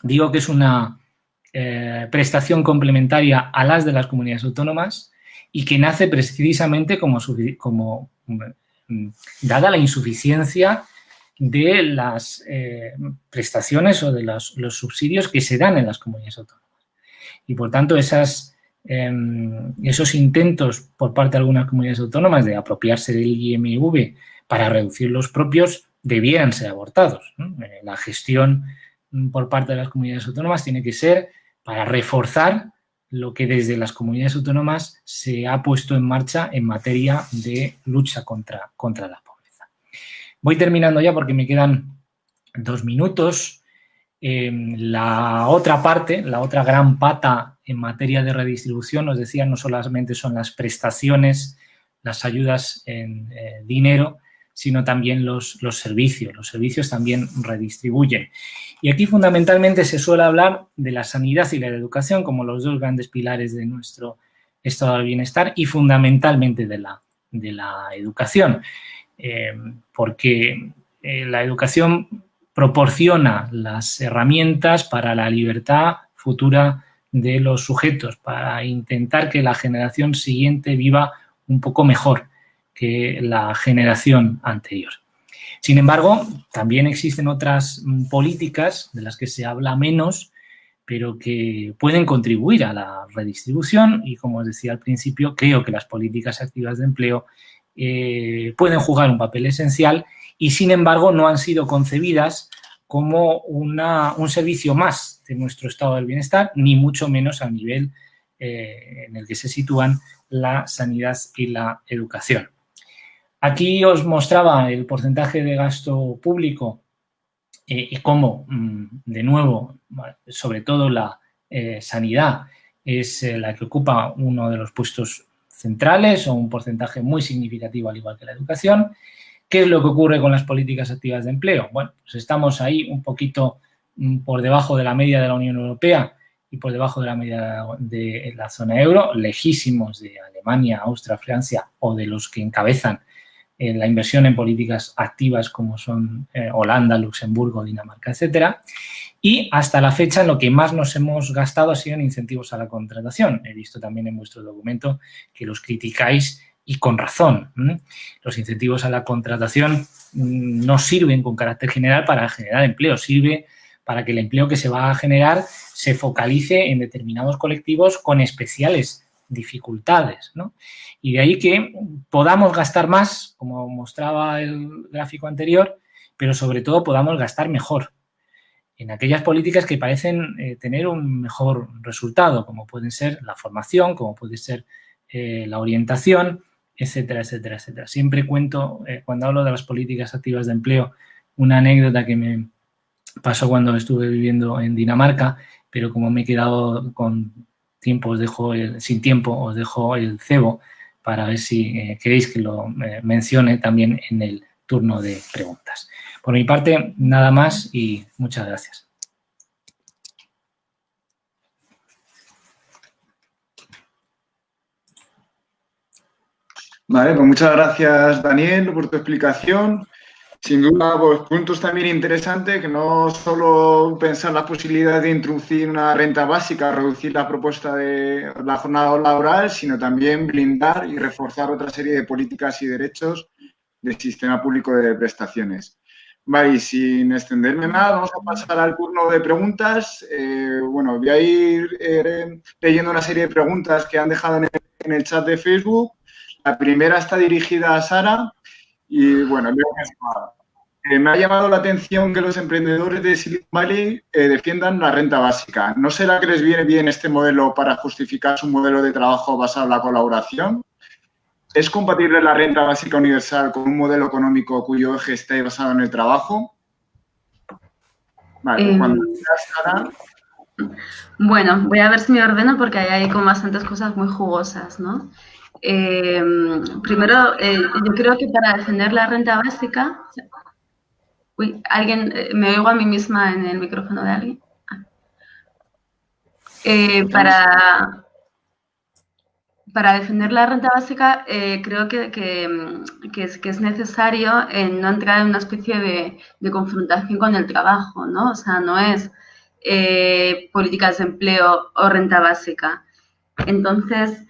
digo que es una prestación complementaria a las de las comunidades autónomas y que nace precisamente como dada la insuficiencia de las prestaciones o de los subsidios que se dan en las comunidades autónomas. Y, por tanto, esos intentos por parte de algunas comunidades autónomas de apropiarse del IMV para reducir los propios debieran ser abortados, ¿no? La gestión por parte de las comunidades autónomas tiene que ser para reforzar lo que desde las comunidades autónomas se ha puesto en marcha en materia de lucha contra la pobreza. Voy terminando ya porque me quedan 2 minutos. La otra parte, la otra gran pata en materia de redistribución, os decía, no solamente son las prestaciones, las ayudas en dinero, sino también los servicios. Los servicios también redistribuyen. Y aquí fundamentalmente se suele hablar de la sanidad y la educación como los 2 grandes pilares de nuestro estado del bienestar y fundamentalmente de la educación. porque la educación proporciona las herramientas para la libertad futura de los sujetos, para intentar que la generación siguiente viva un poco mejor que la generación anterior. Sin embargo, también existen otras políticas de las que se habla menos, pero que pueden contribuir a la redistribución y, como os decía al principio, creo que las políticas activas de empleo pueden jugar un papel esencial y, sin embargo, no han sido concebidas como un servicio más de nuestro estado del bienestar, ni mucho menos al nivel en el que se sitúan la sanidad y la educación. Aquí os mostraba el porcentaje de gasto público y cómo, de nuevo, sobre todo la sanidad es la que ocupa uno de los puestos centrales o un porcentaje muy significativo, al igual que la educación. ¿Qué es lo que ocurre con las políticas activas de empleo? Bueno, pues estamos ahí un poquito por debajo de la media de la Unión Europea y por debajo de la media de la zona euro, lejísimos de Alemania, Austria, Francia o de los que encabezan la inversión en políticas activas como son Holanda, Luxemburgo, Dinamarca, etcétera. Y hasta la fecha lo que más nos hemos gastado ha sido en incentivos a la contratación. He visto también en vuestro documento que los criticáis y con razón. Los incentivos a la contratación no sirven con carácter general para generar empleo, sirve para que el empleo que se va a generar se focalice en determinados colectivos con especiales dificultades, ¿no? Y de ahí que podamos gastar más, como mostraba el gráfico anterior, pero sobre todo podamos gastar mejor en aquellas políticas que parecen tener un mejor resultado, como pueden ser la formación, como puede ser la orientación, etcétera, etcétera, etcétera. Siempre cuento, cuando hablo de las políticas activas de empleo, una anécdota que me pasó cuando estuve viviendo en Dinamarca, pero como me he quedado con tiempo, sin tiempo, os dejo el cebo para ver si queréis que lo mencione también en el turno de preguntas. Por mi parte, nada más y muchas gracias. Vale, pues muchas gracias, Daniel, por tu explicación. Sin duda, pues puntos también interesantes, que no solo pensar las posibilidades de introducir una renta básica, reducir la propuesta de la jornada laboral, sino también blindar y reforzar otra serie de políticas y derechos del sistema público de prestaciones. Vale, y sin extenderme más, vamos a pasar al turno de preguntas. Bueno, voy a ir leyendo una serie de preguntas que han dejado en el chat de Facebook. La primera está dirigida a Sara y, bueno, me ha llamado la atención que los emprendedores de Silicon Valley defiendan la renta básica. ¿No será que les viene bien este modelo para justificar su modelo de trabajo basado en la colaboración? ¿Es compatible la renta básica universal con un modelo económico cuyo eje esté basado en el trabajo? Vale, cuando Sara. Bueno, voy a ver si me ordeno porque hay como bastantes cosas muy jugosas, ¿no? Primero, yo creo que para defender la renta básica... Uy, ¿alguien? ¿Me oigo a mí misma en el micrófono de alguien? Para defender la renta básica, creo que es necesario no entrar en una especie de confrontación con el trabajo, ¿no? O sea, no es políticas de empleo o renta básica. Entonces,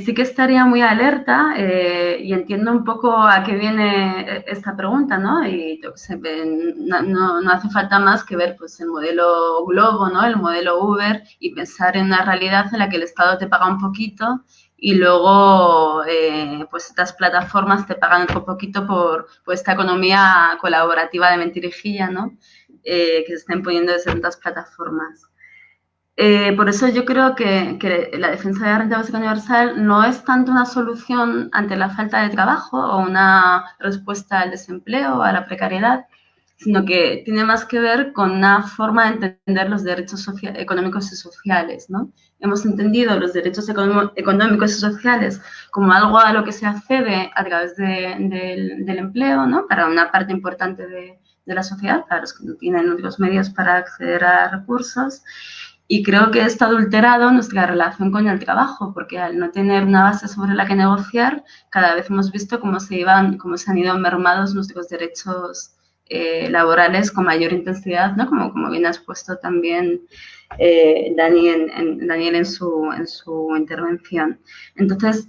sí que estaría muy alerta y entiendo un poco a qué viene esta pregunta, ¿no? Y no hace falta más que ver pues, el modelo Glovo, ¿no? El modelo Uber y pensar en una realidad en la que el Estado te paga un poquito y luego pues estas plataformas te pagan otro poquito por esta economía colaborativa de mentirijilla, ¿no? Que se está imponiendo desde tantas plataformas. Por eso yo creo que la defensa de la renta básica universal no es tanto una solución ante la falta de trabajo o una respuesta al desempleo o a la precariedad, sino que tiene más que ver con una forma de entender los derechos económicos y sociales, ¿no? Hemos entendido los derechos económicos y sociales como algo a lo que se accede a través del empleo, ¿no? Para una parte importante de la sociedad, para los que no tienen los medios para acceder a recursos. Y creo que esto ha adulterado nuestra relación con el trabajo, porque al no tener una base sobre la que negociar, cada vez hemos visto cómo se han ido mermados nuestros derechos laborales con mayor intensidad, ¿no? Como bien has puesto también Daniel en su intervención. Entonces,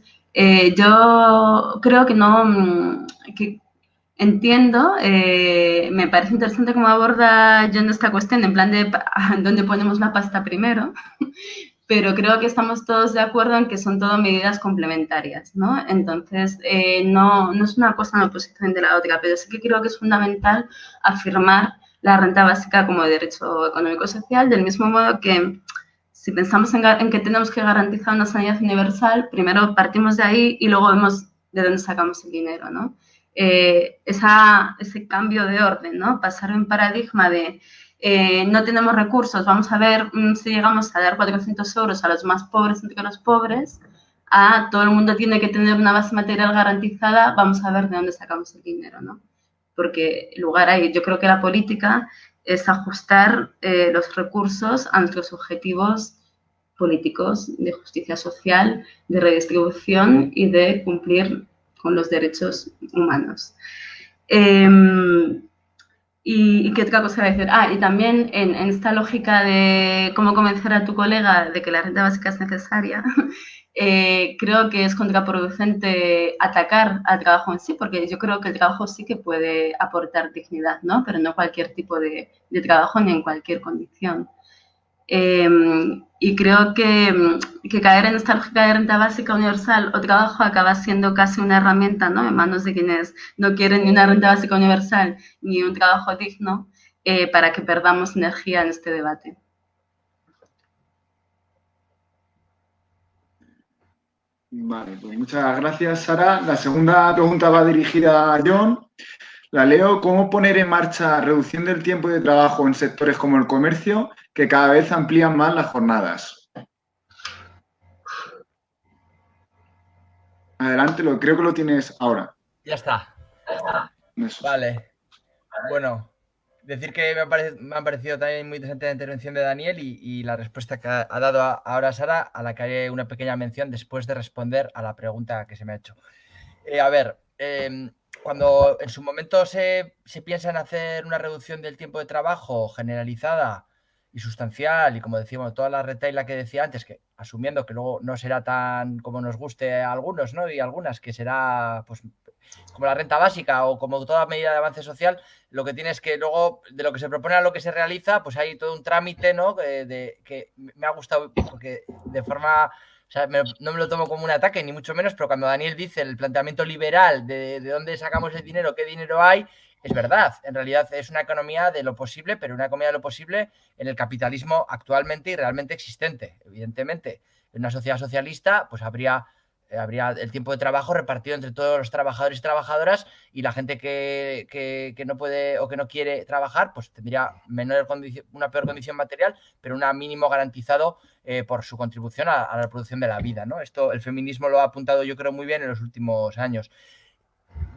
yo creo que no, que entiendo, me parece interesante cómo aborda John esta cuestión, en plan de dónde ponemos la pasta primero, pero creo que estamos todos de acuerdo en que son todo medidas complementarias, ¿no? Entonces, no es una cosa en oposición de la otra, pero sí que creo que es fundamental afirmar la renta básica como derecho económico-social, del mismo modo que si pensamos en que tenemos que garantizar una sanidad universal, primero partimos de ahí y luego vemos de dónde sacamos el dinero, ¿no? Ese cambio de orden, ¿no? Pasar de un paradigma de no tenemos recursos, vamos a ver si llegamos a dar 400 euros a los más pobres entre los pobres, a todo el mundo tiene que tener una base material garantizada, vamos a ver de dónde sacamos el dinero, ¿no? Porque lugar ahí, yo creo que la política es ajustar los recursos a nuestros objetivos políticos de justicia social, de redistribución y de cumplir con los derechos humanos. ¿Y qué otra cosa voy a decir? Y también en esta lógica de cómo convencer a tu colega de que la renta básica es necesaria, creo que es contraproducente atacar al trabajo en sí, porque yo creo que el trabajo sí que puede aportar dignidad, ¿no? Pero no cualquier tipo de trabajo ni en cualquier condición. Y creo que caer en esta lógica de renta básica universal o trabajo acaba siendo casi una herramienta, ¿no? En manos de quienes no quieren ni una renta básica universal ni un trabajo digno para que perdamos energía en este debate. Vale, pues muchas gracias, Sara. La segunda pregunta va dirigida a John. La leo: ¿cómo poner en marcha reducción del tiempo de trabajo en sectores como el comercio, que cada vez amplían más las jornadas? Adelante, creo que lo tienes ahora. Ya está. Eso. Vale. Bueno, decir que me ha parecido también muy interesante la intervención de Daniel y la respuesta que ha dado ahora Sara, a la que haré una pequeña mención después de responder a la pregunta que se me ha hecho. Cuando en su momento se piensa en hacer una reducción del tiempo de trabajo generalizada y sustancial, y como decíamos, toda la retahíla que decía antes, que asumiendo que luego no será tan como nos guste a algunos, ¿no? Y algunas, que será pues como la renta básica o como toda medida de avance social, lo que tiene es que luego de lo que se propone a lo que se realiza, pues hay todo un trámite, ¿no? Que me ha gustado porque de forma... O sea, no me lo tomo como un ataque, ni mucho menos, pero cuando Daniel dice el planteamiento liberal de dónde sacamos el dinero, qué dinero hay, es verdad. En realidad es una economía de lo posible, pero una economía de lo posible en el capitalismo actualmente y realmente existente. Evidentemente, en una sociedad socialista, pues habría el tiempo de trabajo repartido entre todos los trabajadores y trabajadoras, y la gente que no puede o que no quiere trabajar, pues tendría una peor condición material, pero un mínimo garantizado por su contribución a la reproducción de la vida, ¿no? Esto el feminismo lo ha apuntado, yo creo, muy bien en los últimos años.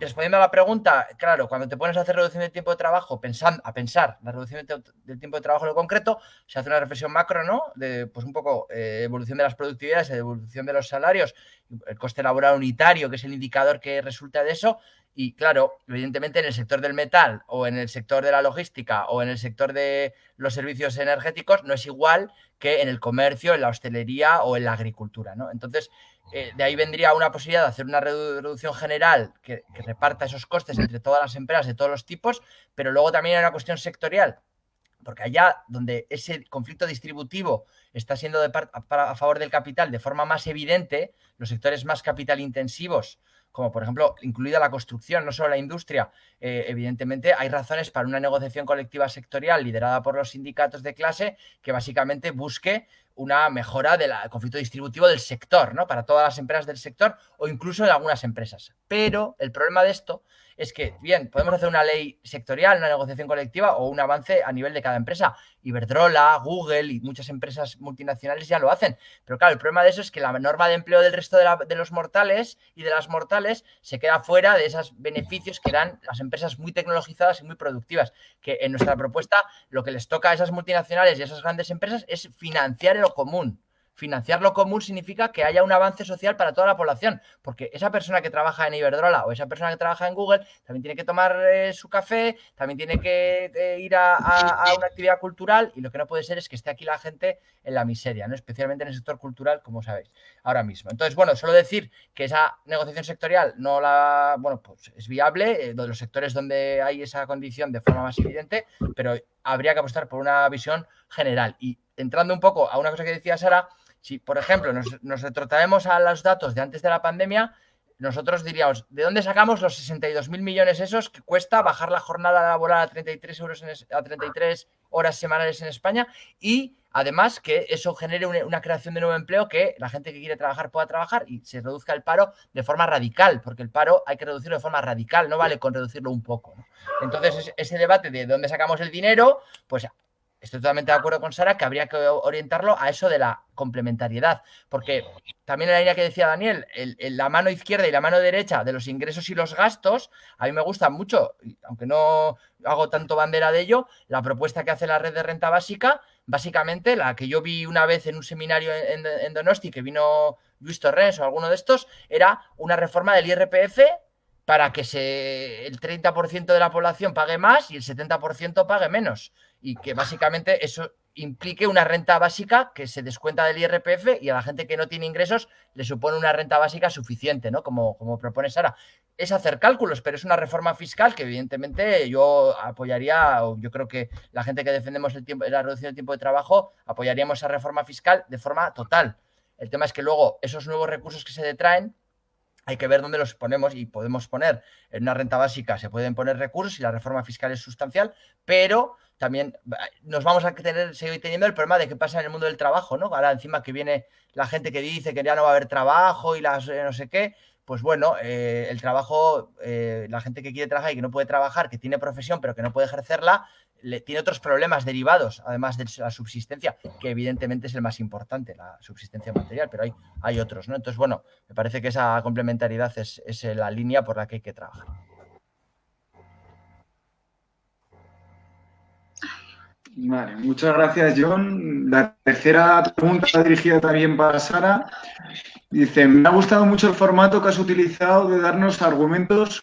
Respondiendo a la pregunta, claro, cuando te pones a hacer reducción del tiempo de trabajo, a pensar la reducción del tiempo de trabajo en lo concreto, se hace una reflexión macro, ¿no? De pues un poco evolución de las productividades, evolución de los salarios, el coste laboral unitario, que es el indicador que resulta de eso. Y claro, evidentemente en el sector del metal o en el sector de la logística o en el sector de los servicios energéticos no es igual que en el comercio, en la hostelería o en la agricultura, ¿no? Entonces, de ahí vendría una posibilidad de hacer una reducción general que reparta esos costes entre todas las empresas de todos los tipos, pero luego también hay una cuestión sectorial, porque allá donde ese conflicto distributivo está siendo a favor del capital de forma más evidente, los sectores más capital intensivos, como por ejemplo, incluida la construcción, no solo la industria, evidentemente hay razones para una negociación colectiva sectorial liderada por los sindicatos de clase que básicamente busque una mejora del conflicto distributivo del sector, ¿no? Para todas las empresas del sector o incluso en algunas empresas. Pero el problema de esto es que, bien, podemos hacer una ley sectorial, una negociación colectiva o un avance a nivel de cada empresa. Iberdrola, Google y muchas empresas multinacionales ya lo hacen. Pero claro, el problema de eso es que la norma de empleo del resto de los mortales y de las mortales se queda fuera de esos beneficios que dan las empresas muy tecnologizadas y muy productivas. Que en nuestra propuesta lo que les toca a esas multinacionales y a esas grandes empresas es financiar lo común. Financiar lo común significa que haya un avance social para toda la población, porque esa persona que trabaja en Iberdrola o esa persona que trabaja en Google también tiene que tomar su café, también tiene que ir a una actividad cultural, y lo que no puede ser es que esté aquí la gente en la miseria, ¿no? Especialmente en el sector cultural, como sabéis, ahora mismo. Entonces, bueno, solo decir que esa negociación sectorial pues es viable, de los sectores donde hay esa condición de forma más evidente, pero habría que apostar por una visión general. Y entrando un poco a una cosa que decía Sara, si, por ejemplo, nos retrotraemos a los datos de antes de la pandemia, nosotros diríamos, ¿de dónde sacamos los 62.000 millones esos que cuesta bajar la jornada laboral a 33 horas semanales en España? Y además que eso genere una creación de nuevo empleo, que la gente que quiere trabajar pueda trabajar y se reduzca el paro de forma radical, porque el paro hay que reducirlo de forma radical, no vale con reducirlo un poco, ¿no? Entonces, ese debate de dónde sacamos el dinero, pues estoy totalmente de acuerdo con Sara que habría que orientarlo a eso de la complementariedad, porque también en la línea que decía Daniel, la mano izquierda y la mano derecha de los ingresos y los gastos, a mí me gusta mucho, aunque no hago tanto bandera de ello, la propuesta que hace la red de renta básica, básicamente la que yo vi una vez en un seminario en Donosti, que vino Luis Torrens o alguno de estos, era una reforma del IRPF para que el 30% de la población pague más y el 70% pague menos. Y que básicamente eso implique una renta básica que se descuenta del IRPF y a la gente que no tiene ingresos le supone una renta básica suficiente, ¿no? Como propone Sara. Es hacer cálculos, pero es una reforma fiscal que evidentemente yo apoyaría, o yo creo que la gente que defendemos la reducción del tiempo de trabajo apoyaríamos esa reforma fiscal de forma total. El tema es que luego esos nuevos recursos que se detraen hay que ver dónde los ponemos, y podemos poner en una renta básica, se pueden poner recursos y la reforma fiscal es sustancial, pero también nos vamos a seguir teniendo el problema de qué pasa en el mundo del trabajo, ¿no? Ahora encima que viene la gente que dice que ya no va a haber trabajo y no sé qué, pues bueno, el trabajo, la gente que quiere trabajar y que no puede trabajar, que tiene profesión pero que no puede ejercerla, tiene otros problemas derivados, además de la subsistencia, que evidentemente es el más importante, la subsistencia material, pero hay otros, ¿no? Entonces, bueno, me parece que esa complementariedad es la línea por la que hay que trabajar. Vale, muchas gracias, John. La tercera pregunta dirigida también para Sara. Dice, me ha gustado mucho el formato que has utilizado de darnos argumentos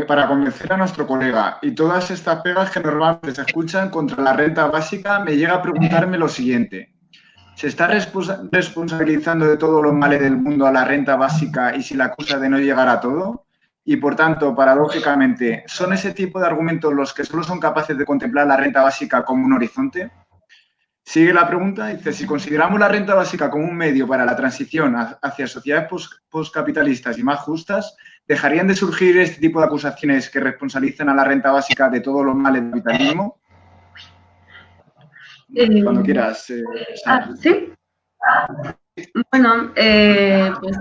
para convencer a nuestro colega, y todas estas pegas que normalmente se escuchan contra la renta básica me llega a preguntarme lo siguiente. ¿Se está responsabilizando de todos los males del mundo a la renta básica y se la acusa de no llegar a todo? Y, por tanto, paradójicamente, ¿son ese tipo de argumentos los que solo son capaces de contemplar la renta básica como un horizonte? Sigue la pregunta, dice, si consideramos la renta básica como un medio para la transición hacia sociedades postcapitalistas y más justas, ¿dejarían de surgir este tipo de acusaciones que responsabilizan a la renta básica de todos los males del capitalismo? Cuando quieras. ¿Sí? Bueno, pues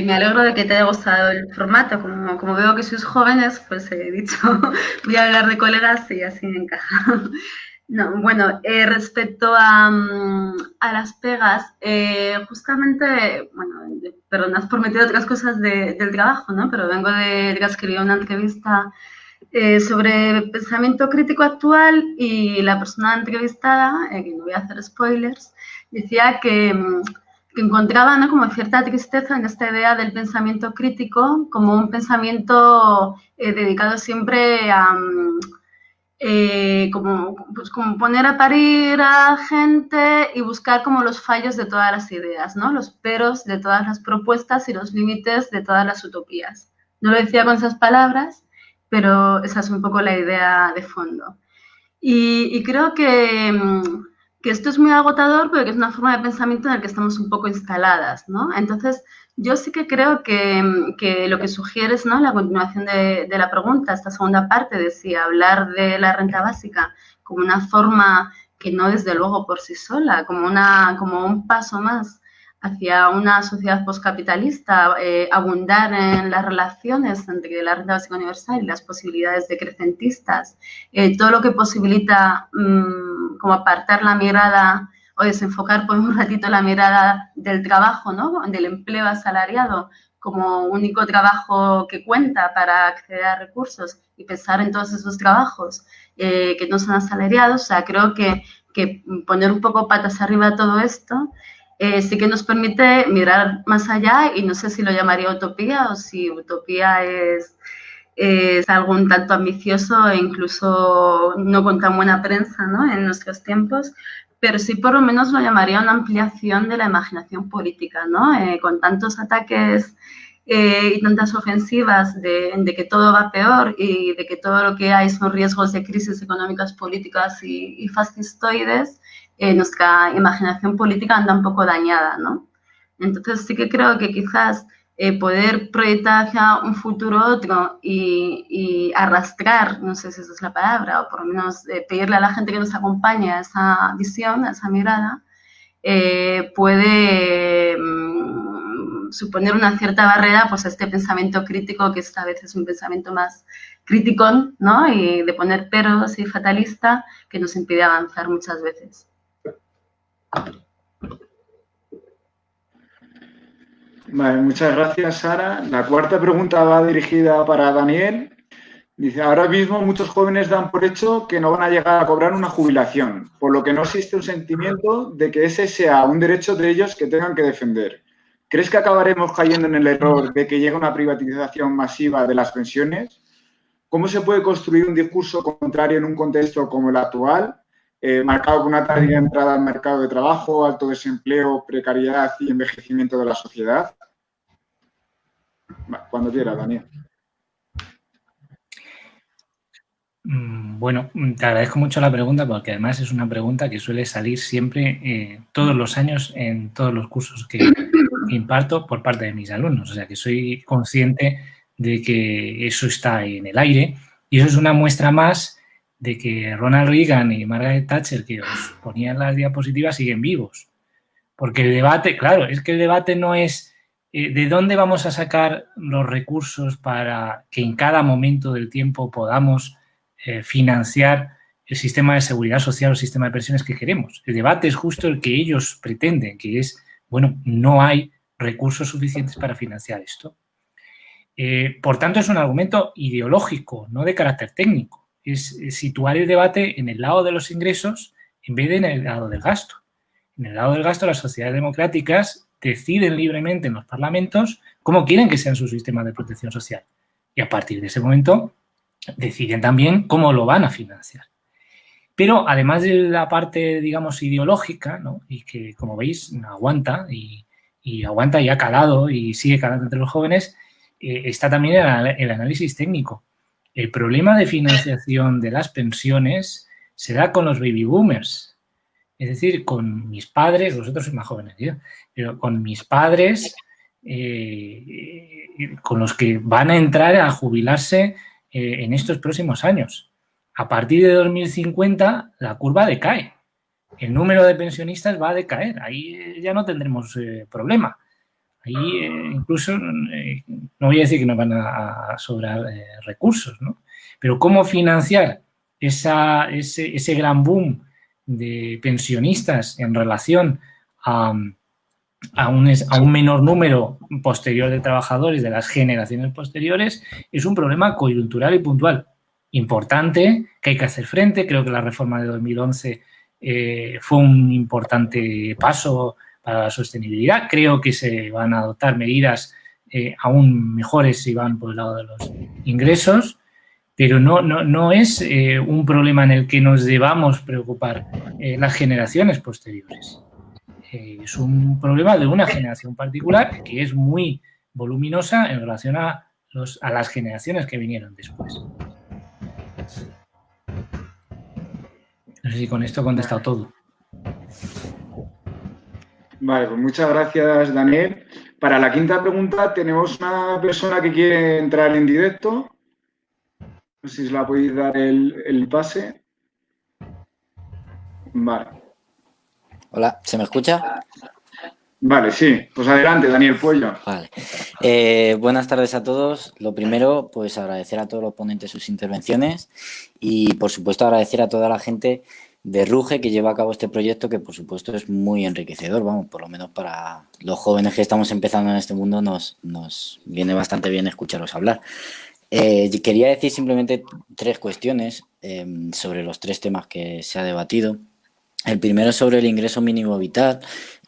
me alegro de que te haya gustado el formato. Como veo que sois jóvenes, pues he dicho, voy a hablar de colegas y así me encaja. No, bueno, respecto a las pegas, justamente, bueno, perdón, has prometido otras cosas del trabajo, ¿no? Pero vengo de que escribí una entrevista sobre pensamiento crítico actual, y la persona entrevistada, que no voy a hacer spoilers, decía que encontraba, ¿no?, como cierta tristeza en esta idea del pensamiento crítico como un pensamiento dedicado siempre a como poner a parir a gente y buscar como los fallos de todas las ideas, ¿no? Los peros de todas las propuestas y los límites de todas las utopías. No lo decía con esas palabras, pero esa es un poco la idea de fondo. Y creo que esto es muy agotador, porque es una forma de pensamiento en la que estamos un poco instaladas, ¿no? Entonces, yo sí que creo que lo que sugieres, ¿no?, la continuación de la pregunta, esta segunda parte de si hablar de la renta básica como una forma que no desde luego por sí sola, como un paso más hacia una sociedad postcapitalista, abundar en las relaciones entre la renta básica universal y las posibilidades decrecentistas, todo lo que posibilita como apartar la mirada o desenfocar por un ratito la mirada del trabajo, ¿no? Del empleo asalariado como único trabajo que cuenta para acceder a recursos y pensar en todos esos trabajos que no son asalariados. O sea, creo que poner un poco patas arriba todo esto sí que nos permite mirar más allá, y no sé si lo llamaría utopía o si utopía es algo un tanto ambicioso e incluso no con tan buena prensa, ¿no?, en nuestros tiempos, pero sí por lo menos lo llamaría una ampliación de la imaginación política, ¿no? Con tantos ataques y tantas ofensivas de que todo va peor y de que todo lo que hay son riesgos de crisis económicas, políticas y fascistoides, nuestra imaginación política anda un poco dañada, ¿no? Entonces sí que creo que quizás poder proyectar hacia un futuro otro y arrastrar, no sé si esa es la palabra, o por lo menos pedirle a la gente que nos acompañe a esa visión, a esa mirada, puede suponer una cierta barrera pues a este pensamiento crítico, que esta vez es un pensamiento más criticón, ¿no?, y de poner peros y fatalista, que nos impide avanzar muchas veces. Vale, muchas gracias, Sara. La cuarta pregunta va dirigida para Daniel. Dice, ahora mismo muchos jóvenes dan por hecho que no van a llegar a cobrar una jubilación, por lo que no existe un sentimiento de que ese sea un derecho de ellos que tengan que defender. ¿Crees que acabaremos cayendo en el error de que llegue una privatización masiva de las pensiones? ¿Cómo se puede construir un discurso contrario en un contexto como el actual, marcado por una tardía entrada al mercado de trabajo, alto desempleo, precariedad y envejecimiento de la sociedad? Cuando quiera, Daniel. Bueno, te agradezco mucho la pregunta, porque además es una pregunta que suele salir siempre todos los años en todos los cursos que imparto por parte de mis alumnos. O sea, que soy consciente de que eso está en el aire, y eso es una muestra más de que Ronald Reagan y Margaret Thatcher, que os ponían las diapositivas, siguen vivos. Porque el debate, claro, es que el debate no es de dónde vamos a sacar los recursos para que en cada momento del tiempo podamos financiar el sistema de seguridad social o el sistema de pensiones que queremos. El debate es justo el que ellos pretenden, que es, bueno, no hay recursos suficientes para financiar esto. Por tanto, es un argumento ideológico, no de carácter técnico. Es situar el debate en el lado de los ingresos en vez de en el lado del gasto. En el lado del gasto, las sociedades democráticas deciden libremente en los parlamentos cómo quieren que sean sus sistemas de protección social. Y a partir de ese momento deciden también cómo lo van a financiar. Pero además de la parte, digamos, ideológica, ¿no?, y que, como veis, aguanta y aguanta y ha calado y sigue calando entre los jóvenes, está también el análisis técnico. El problema de financiación de las pensiones se da con los baby boomers. Es decir, con mis padres, vosotros sois más jóvenes, ¿sí?, pero con mis padres, con los que van a entrar a jubilarse en estos próximos años. A partir de 2050, la curva decae. El número de pensionistas va a decaer. Ahí ya no tendremos problema. Ahí incluso, no voy a decir que nos van a sobrar recursos, ¿no? Pero ¿cómo financiar ese gran boom de pensionistas en relación a un menor número posterior de trabajadores de las generaciones posteriores? Es un problema coyuntural y puntual importante que hay que hacer frente. Creo que la reforma de 2011 fue un importante paso para la sostenibilidad. Creo que se van a adoptar medidas aún mejores si van por el lado de los ingresos, pero no es un problema en el que nos debamos preocupar las generaciones posteriores. Es un problema de una generación particular que es muy voluminosa en relación a las generaciones que vinieron después. No sé si con esto he contestado todo. Vale, pues muchas gracias, Daniel. Para la quinta pregunta tenemos una persona que quiere entrar en directo. No sé si la podéis dar el pase. Vale. Hola, ¿se me escucha? Vale, sí. Pues adelante, Daniel Puello. Vale. Buenas tardes a todos. Lo primero, pues agradecer a todos los ponentes sus intervenciones y, por supuesto, agradecer a toda la gente de RUGE que lleva a cabo este proyecto, que, por supuesto, es muy enriquecedor. Vamos, por lo menos para los jóvenes que estamos empezando en este mundo nos viene bastante bien escucharos hablar. Quería decir simplemente 3 cuestiones sobre los 3 temas que se ha debatido. El primero es sobre el ingreso mínimo vital.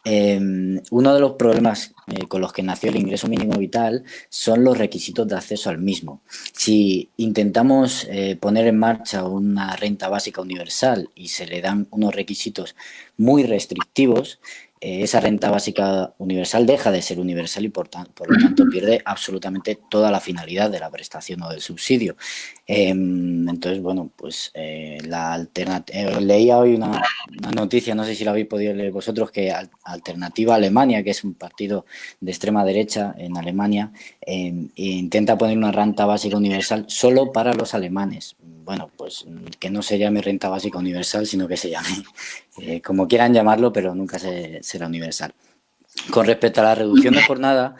Uno de los problemas con los que nació el ingreso mínimo vital son los requisitos de acceso al mismo. Si intentamos poner en marcha una renta básica universal y se le dan unos requisitos muy restrictivos, esa renta básica universal deja de ser universal y por lo tanto pierde absolutamente toda la finalidad de la prestación o del subsidio. Entonces, bueno, pues la alternativa, leía hoy una noticia, no sé si la habéis podido leer vosotros, que Alternativa Alemania, que es un partido de extrema derecha en Alemania, intenta poner una renta básica universal solo para los alemanes. Bueno, pues que no se llame renta básica universal, sino que se llame como quieran llamarlo, pero nunca será universal. Con respecto a la reducción de jornada,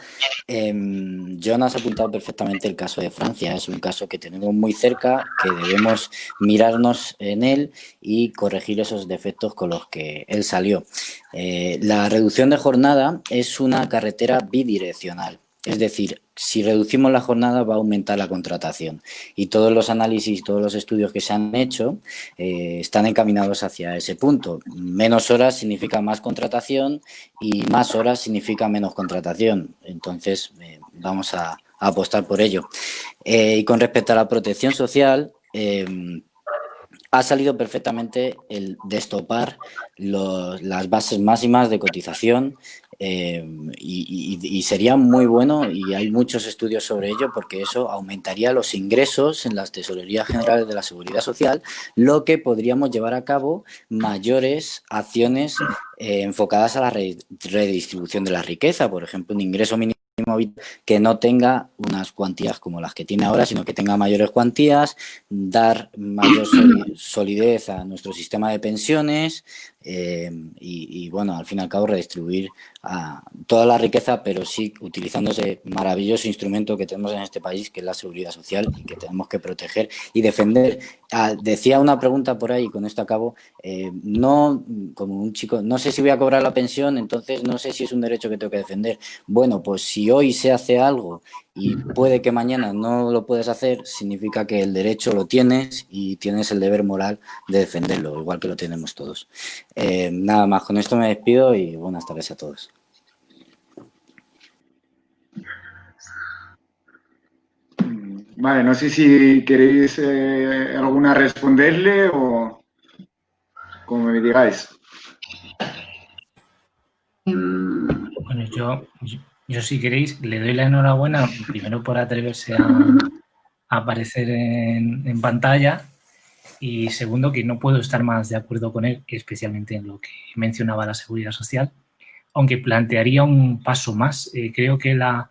John has apuntado perfectamente el caso de Francia. Es un caso que tenemos muy cerca, que debemos mirarnos en él y corregir esos defectos con los que él salió. La reducción de jornada es una carretera bidireccional. Es decir, si reducimos la jornada va a aumentar la contratación y todos los análisis, todos los estudios que se han hecho están encaminados hacia ese punto. Menos horas significa más contratación y más horas significa menos contratación. Entonces, vamos a apostar por ello. Y con respecto a la protección social, ha salido perfectamente el destopar las bases máximas de cotización y sería muy bueno, y hay muchos estudios sobre ello, porque eso aumentaría los ingresos en las tesorerías generales de la Seguridad Social, lo que podríamos llevar a cabo mayores acciones enfocadas a la redistribución de la riqueza, por ejemplo, un ingreso mínimo que no tenga unas cuantías como las que tiene ahora, sino que tenga mayores cuantías, dar mayor solidez a nuestro sistema de pensiones y, bueno, al fin y al cabo redistribuir a toda la riqueza, pero sí utilizando ese maravilloso instrumento que tenemos en este país, que es la seguridad social, y que tenemos que proteger y defender. Decía una pregunta por ahí, y con esto acabo, no como un chico, no sé si voy a cobrar la pensión, entonces no sé si es un derecho que tengo que defender. Bueno, pues si hoy se hace algo y puede que mañana no lo puedes hacer, significa que el derecho lo tienes y tienes el deber moral de defenderlo, igual que lo tenemos todos. Nada más, con esto me despido y buenas tardes a todos. Vale, no sé si queréis alguna responderle o como me digáis. Bueno, yo si queréis le doy la enhorabuena primero por atreverse a aparecer en pantalla y segundo que no puedo estar más de acuerdo con él, especialmente en lo que mencionaba la seguridad social, aunque plantearía un paso más. Creo que la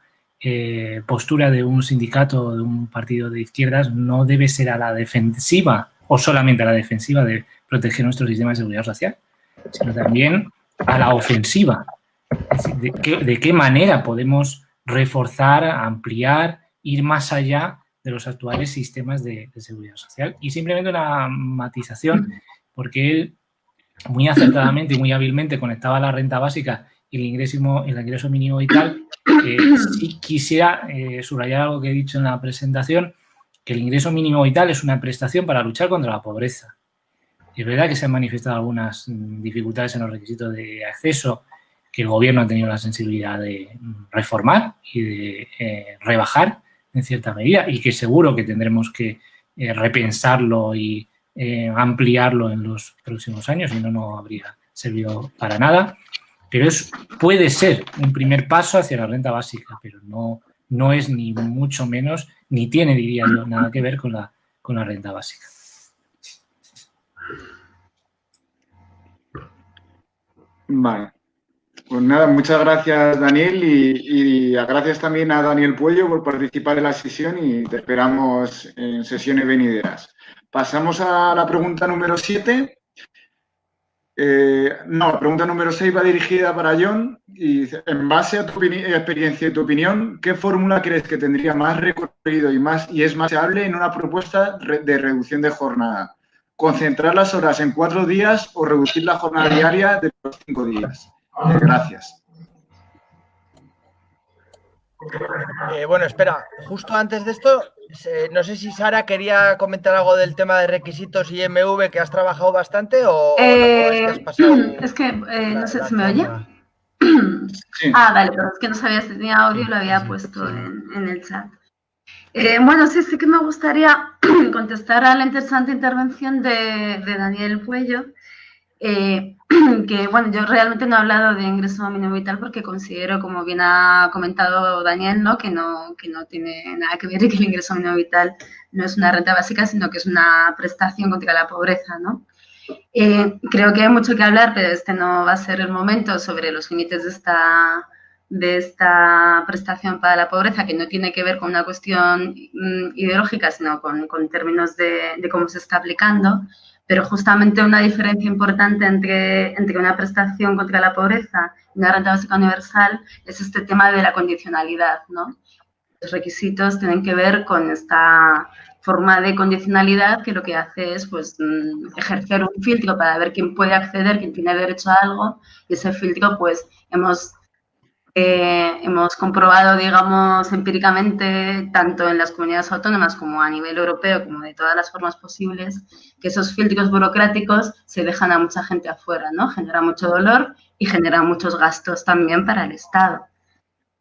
postura de un sindicato o de un partido de izquierdas no debe ser a la defensiva o solamente a la defensiva de proteger nuestro sistema de seguridad social, sino también a la ofensiva. Es decir, de qué manera podemos reforzar, ampliar, ir más allá de los actuales sistemas de seguridad social. Y simplemente una matización, porque él muy acertadamente y muy hábilmente conectaba la renta básica y el ingreso mínimo vital. Sí quisiera subrayar algo que he dicho en la presentación, que el ingreso mínimo vital es una prestación para luchar contra la pobreza. Es verdad que se han manifestado algunas dificultades en los requisitos de acceso que el gobierno ha tenido la sensibilidad de reformar y de rebajar en cierta medida y que seguro que tendremos que repensarlo y ampliarlo en los próximos años, si no, no habría servido para nada. Pero puede ser un primer paso hacia la renta básica, pero no es ni mucho menos, ni tiene, diría yo, nada que ver con la renta básica. Vale. Pues nada, muchas gracias, Daniel, y gracias también a Daniel Puello por participar en la sesión y te esperamos en sesiones venideras. Pasamos a la pregunta número 7. No, la pregunta número 6 va dirigida para John y dice, en base a tu experiencia y tu opinión, ¿qué fórmula crees que tendría más recorrido y es más viable en una propuesta de reducción de jornada? ¿Concentrar las horas en 4 días o reducir la jornada diaria de los 5 días? Gracias. Bueno, espera, justo antes de esto, no sé si Sara quería comentar algo del tema de requisitos y MV, que has trabajado bastante, o es que has pasado. Es que no sé si me oye. Sí. Vale, pero es que no sabía si tenía audio y lo había puesto en el chat. Bueno, sí que me gustaría contestar a la interesante intervención de Daniel Puello, que bueno, yo realmente no he hablado de ingreso mínimo vital porque considero, como bien ha comentado Daniel, ¿no? Que no tiene nada que ver y que el ingreso mínimo vital no es una renta básica, sino que es una prestación contra la pobreza, ¿no? Creo que hay mucho que hablar, pero este no va a ser el momento, sobre los límites de esta prestación para la pobreza, que no tiene que ver con una cuestión ideológica, sino con términos de cómo se está aplicando. Pero justamente una diferencia importante entre una prestación contra la pobreza y una renta básica universal es este tema de la condicionalidad, ¿no? Los requisitos tienen que ver con esta forma de condicionalidad que lo que hace es pues, ejercer un filtro para ver quién puede acceder, quién tiene derecho a algo, y ese filtro pues hemos comprobado, digamos, empíricamente, tanto en las comunidades autónomas como a nivel europeo, como de todas las formas posibles, que esos filtros burocráticos se dejan a mucha gente afuera, ¿no? Genera mucho dolor y genera muchos gastos también para el Estado.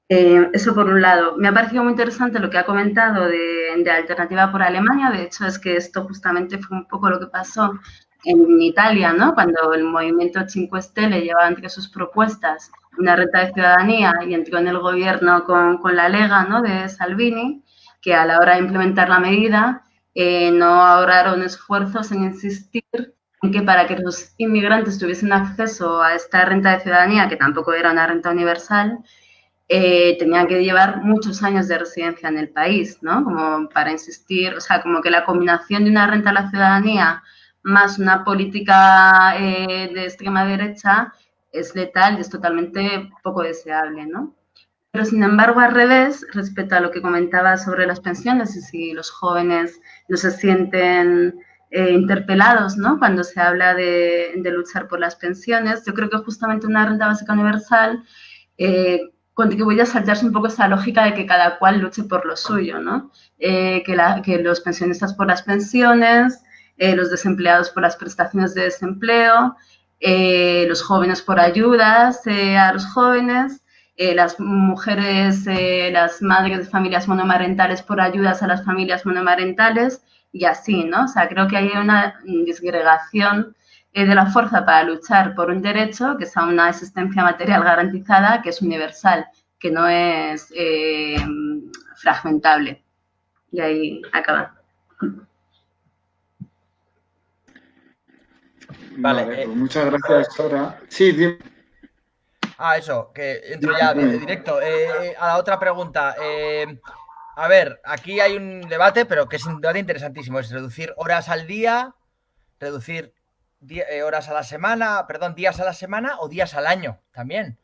Eso por un lado. Me ha parecido muy interesante lo que ha comentado de Alternativa por Alemania. De hecho, es que esto justamente fue un poco lo que pasó en Italia, ¿no? Cuando el movimiento 5 Stelle llevaba entre sus propuestas una renta de ciudadanía y entró en el gobierno con la Lega, ¿no? De Salvini, que a la hora de implementar la medida no ahorraron esfuerzos en insistir en que para que los inmigrantes tuviesen acceso a esta renta de ciudadanía, que tampoco era una renta universal, tenían que llevar muchos años de residencia en el país, ¿no? Como para insistir, o sea, como que la combinación de una renta a la ciudadanía más una política de extrema derecha es letal y es totalmente poco deseable, ¿no? Pero, sin embargo, al revés, respecto a lo que comentaba sobre las pensiones y si los jóvenes no se sienten interpelados, ¿no? Cuando se habla de luchar por las pensiones, yo creo que justamente una renta básica universal contribuye a saltarse un poco esa lógica de que cada cual luche por lo suyo, ¿no? Que los pensionistas por las pensiones, los desempleados por las prestaciones de desempleo, los jóvenes por ayudas a los jóvenes, las mujeres, las madres de familias monomarentales por ayudas a las familias monomarentales y así, ¿no? O sea, creo que hay una disgregación de la fuerza para luchar por un derecho que es a una existencia material garantizada, que es universal, que no es fragmentable. Y ahí acaba. Vale, pues muchas gracias, Sara. Sí, dime. Eso, que entro ya directo. A la otra pregunta. A ver, aquí hay un debate, pero que es un debate interesantísimo. Es reducir horas al día, reducir horas a la semana, perdón, días a la semana o días al año también.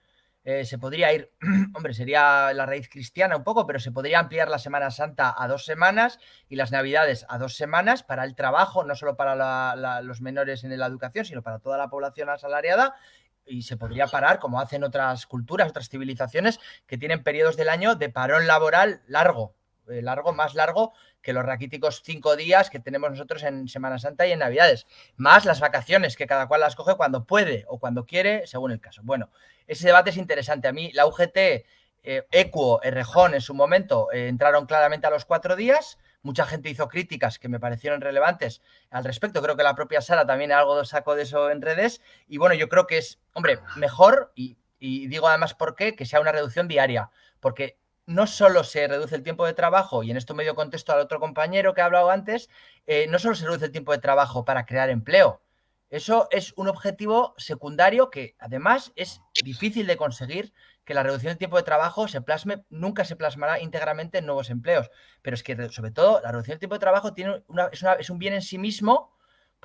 Se podría ir, hombre, sería la raíz cristiana un poco, pero se podría ampliar la Semana Santa a 2 semanas y las Navidades a 2 semanas para el trabajo, no solo para los menores en la educación, sino para toda la población asalariada. Y se podría parar, como hacen otras culturas, otras civilizaciones, que tienen periodos del año de parón laboral largo, más largo que los raquíticos 5 días que tenemos nosotros en Semana Santa y en Navidades, más las vacaciones que cada cual las coge cuando puede o cuando quiere, según el caso. Bueno, ese debate es interesante. A mí la UGT, Equo, Errejón en su momento entraron claramente a los 4 días. Mucha gente hizo críticas que me parecieron relevantes al respecto. Creo que la propia Sara también algo sacó de eso en redes. Y bueno, yo creo que es, hombre, mejor, y digo además por qué, que sea una reducción diaria. Porque no solo se reduce el tiempo de trabajo, y en esto medio contesto al otro compañero que ha hablado antes, no solo se reduce el tiempo de trabajo para crear empleo. Eso es un objetivo secundario que además es difícil de conseguir, que la reducción del tiempo de trabajo nunca se plasmará íntegramente en nuevos empleos. Pero es que, sobre todo, la reducción del tiempo de trabajo es un bien en sí mismo,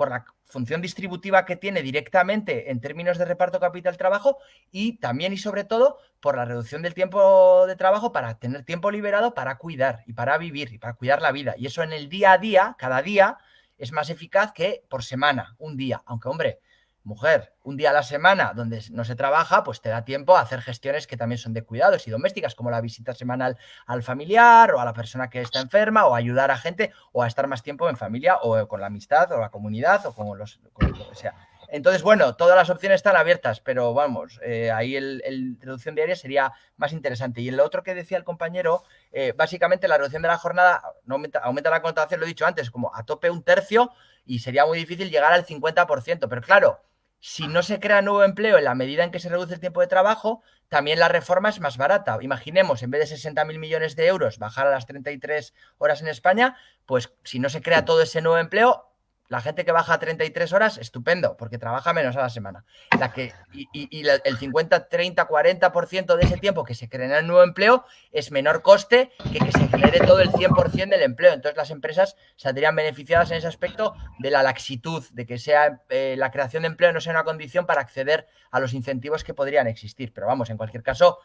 por la función distributiva que tiene directamente en términos de reparto capital-trabajo y también y sobre todo por la reducción del tiempo de trabajo para tener tiempo liberado para cuidar y para vivir y para cuidar la vida. Y eso en el día a día, cada día, es más eficaz que por semana, un día. Aunque, hombre, mujer, un día a la semana donde no se trabaja, pues te da tiempo a hacer gestiones que también son de cuidados y domésticas, como la visita semanal al familiar o a la persona que está enferma, o ayudar a gente, o a estar más tiempo en familia o con la amistad o la comunidad o con lo que sea. Entonces, bueno, todas las opciones están abiertas, pero vamos, ahí el reducción diaria sería más interesante. Y el otro que decía el compañero, básicamente la reducción de la jornada no aumenta la connotación, lo he dicho antes, como a tope 1/3, y sería muy difícil llegar al 50%. Pero claro, si no se crea nuevo empleo en la medida en que se reduce el tiempo de trabajo, también la reforma es más barata. Imaginemos, en vez de 60.000 millones de euros, bajar a las 33 horas en España, pues si no se crea todo ese nuevo empleo, la gente que baja a 33 horas, estupendo, porque trabaja menos a la semana. El 50, 30, 40% de ese tiempo que se crea en el nuevo empleo es menor coste que se genere todo el 100% del empleo. Entonces las empresas saldrían beneficiadas en ese aspecto de la laxitud, de que sea la creación de empleo no sea una condición para acceder a los incentivos que podrían existir. Pero vamos, en cualquier caso,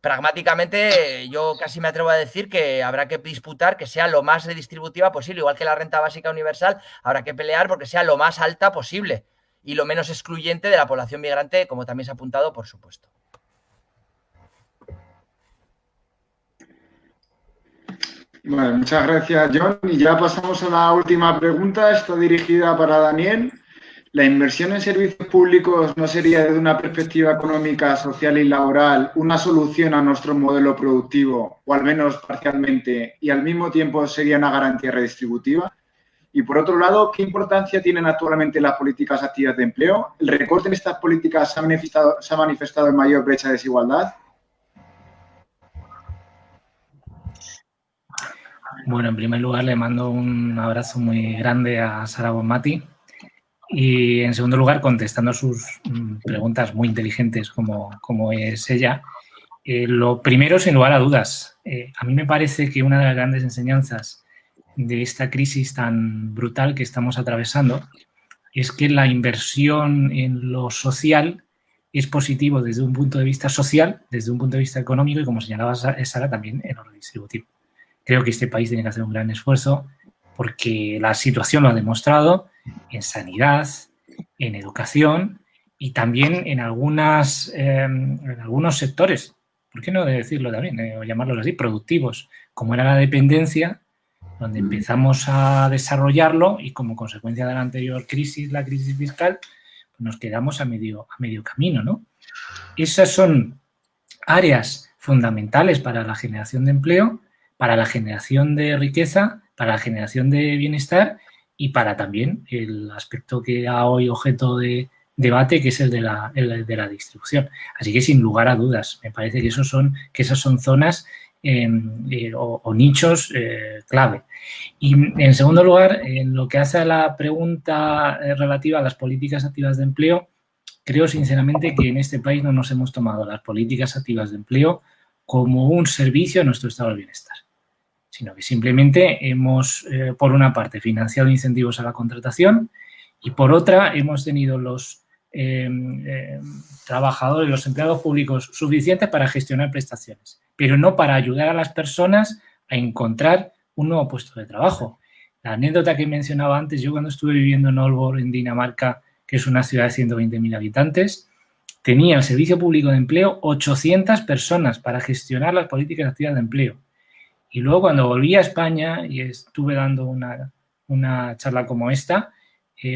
pragmáticamente yo casi me atrevo a decir que habrá que disputar que sea lo más redistributiva posible, igual que la renta básica universal, habrá que pelear porque sea lo más alta posible y lo menos excluyente de la población migrante, como también se ha apuntado, por supuesto. Bueno, muchas gracias, John. Y ya pasamos a la última pregunta. Está dirigida para Daniel. ¿La inversión en servicios públicos no sería, desde una perspectiva económica, social y laboral, una solución a nuestro modelo productivo, o al menos parcialmente, y al mismo tiempo sería una garantía redistributiva? Y por otro lado, ¿qué importancia tienen actualmente las políticas activas de empleo? ¿El recorte en estas políticas se ha manifestado en mayor brecha de desigualdad? Bueno, en primer lugar le mando un abrazo muy grande a Sara Bonmati. Y en segundo lugar, contestando sus preguntas muy inteligentes como es ella, lo primero, sin lugar a dudas, a mí me parece que una de las grandes enseñanzas de esta crisis tan brutal que estamos atravesando es que la inversión en lo social es positivo desde un punto de vista social, desde un punto de vista económico y, como señalaba Sara, también en lo redistributivo. Creo que este país tiene que hacer un gran esfuerzo porque la situación lo ha demostrado en sanidad, en educación y también en algunos sectores, ¿por qué no decirlo también, o llamarlos así, productivos, como era la dependencia, donde empezamos a desarrollarlo y como consecuencia de la anterior crisis, la crisis fiscal, pues nos quedamos a medio camino, ¿no? Esas son áreas fundamentales para la generación de empleo, para la generación de riqueza, para la generación de bienestar y para también el aspecto que da hoy objeto de debate, que es el de la distribución. Así que, sin lugar a dudas, me parece que esas son zonas o nichos clave. Y, en segundo lugar, en lo que hace a la pregunta relativa a las políticas activas de empleo, creo sinceramente que en este país no nos hemos tomado las políticas activas de empleo como un servicio a nuestro estado de bienestar, sino que simplemente hemos, por una parte, financiado incentivos a la contratación y, por otra, hemos tenido los trabajadores, los empleados públicos suficientes para gestionar prestaciones, pero no para ayudar a las personas a encontrar un nuevo puesto de trabajo. La anécdota que mencionaba antes, yo cuando estuve viviendo en Aalborg, en Dinamarca, que es una ciudad de 120.000 habitantes, tenía el Servicio Público de Empleo 800 personas para gestionar las políticas activas de empleo. Y luego, cuando volví a España y estuve dando una charla como esta,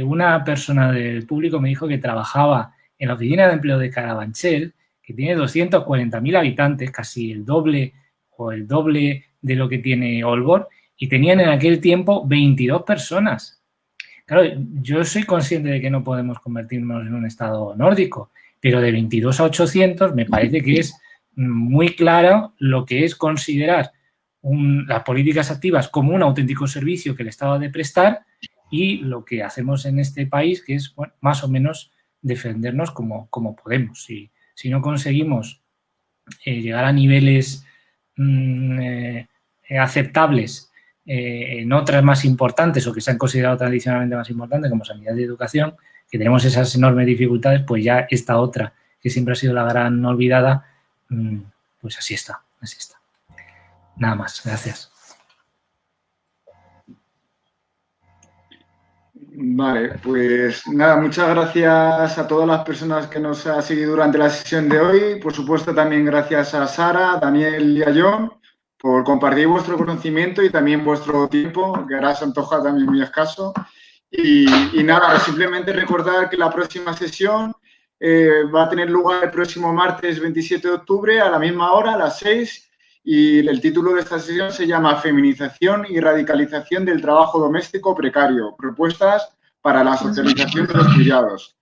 una persona del público me dijo que trabajaba en la oficina de empleo de Carabanchel, que tiene 240.000 habitantes, casi el doble de lo que tiene Aalborg, y tenían en aquel tiempo 22 personas. Claro, yo soy consciente de que no podemos convertirnos en un estado nórdico, pero de 22 a 800 me parece que es muy claro lo que es considerar las políticas activas como un auténtico servicio que el Estado ha de prestar y lo que hacemos en este país, que es, bueno, más o menos defendernos como podemos. Si no conseguimos llegar a niveles aceptables en otras más importantes o que se han considerado tradicionalmente más importantes, como sanidad y educación, que tenemos esas enormes dificultades, pues ya esta otra, que siempre ha sido la gran olvidada, pues así está, así está. Nada más, gracias. Vale, pues nada, muchas gracias a todas las personas que nos han seguido durante la sesión de hoy. Por supuesto, también gracias a Sara, a Daniel y a John por compartir vuestro conocimiento y también vuestro tiempo, que ahora se antoja también muy escaso. Y nada, simplemente recordar que la próxima sesión va a tener lugar el próximo martes 27 de octubre a la misma hora, a las 6. Y el título de esta sesión se llama Feminización y radicalización del trabajo doméstico precario. Propuestas para la socialización de los cuidados.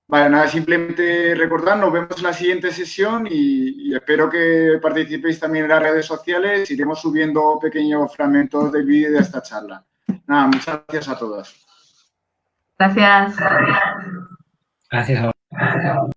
Vale, nada, simplemente recordar, nos vemos en la siguiente sesión y espero que participéis también en las redes sociales. Iremos subiendo pequeños fragmentos del vídeo de esta charla. Nada, muchas gracias a todos. Gracias. Gracias a vosotros.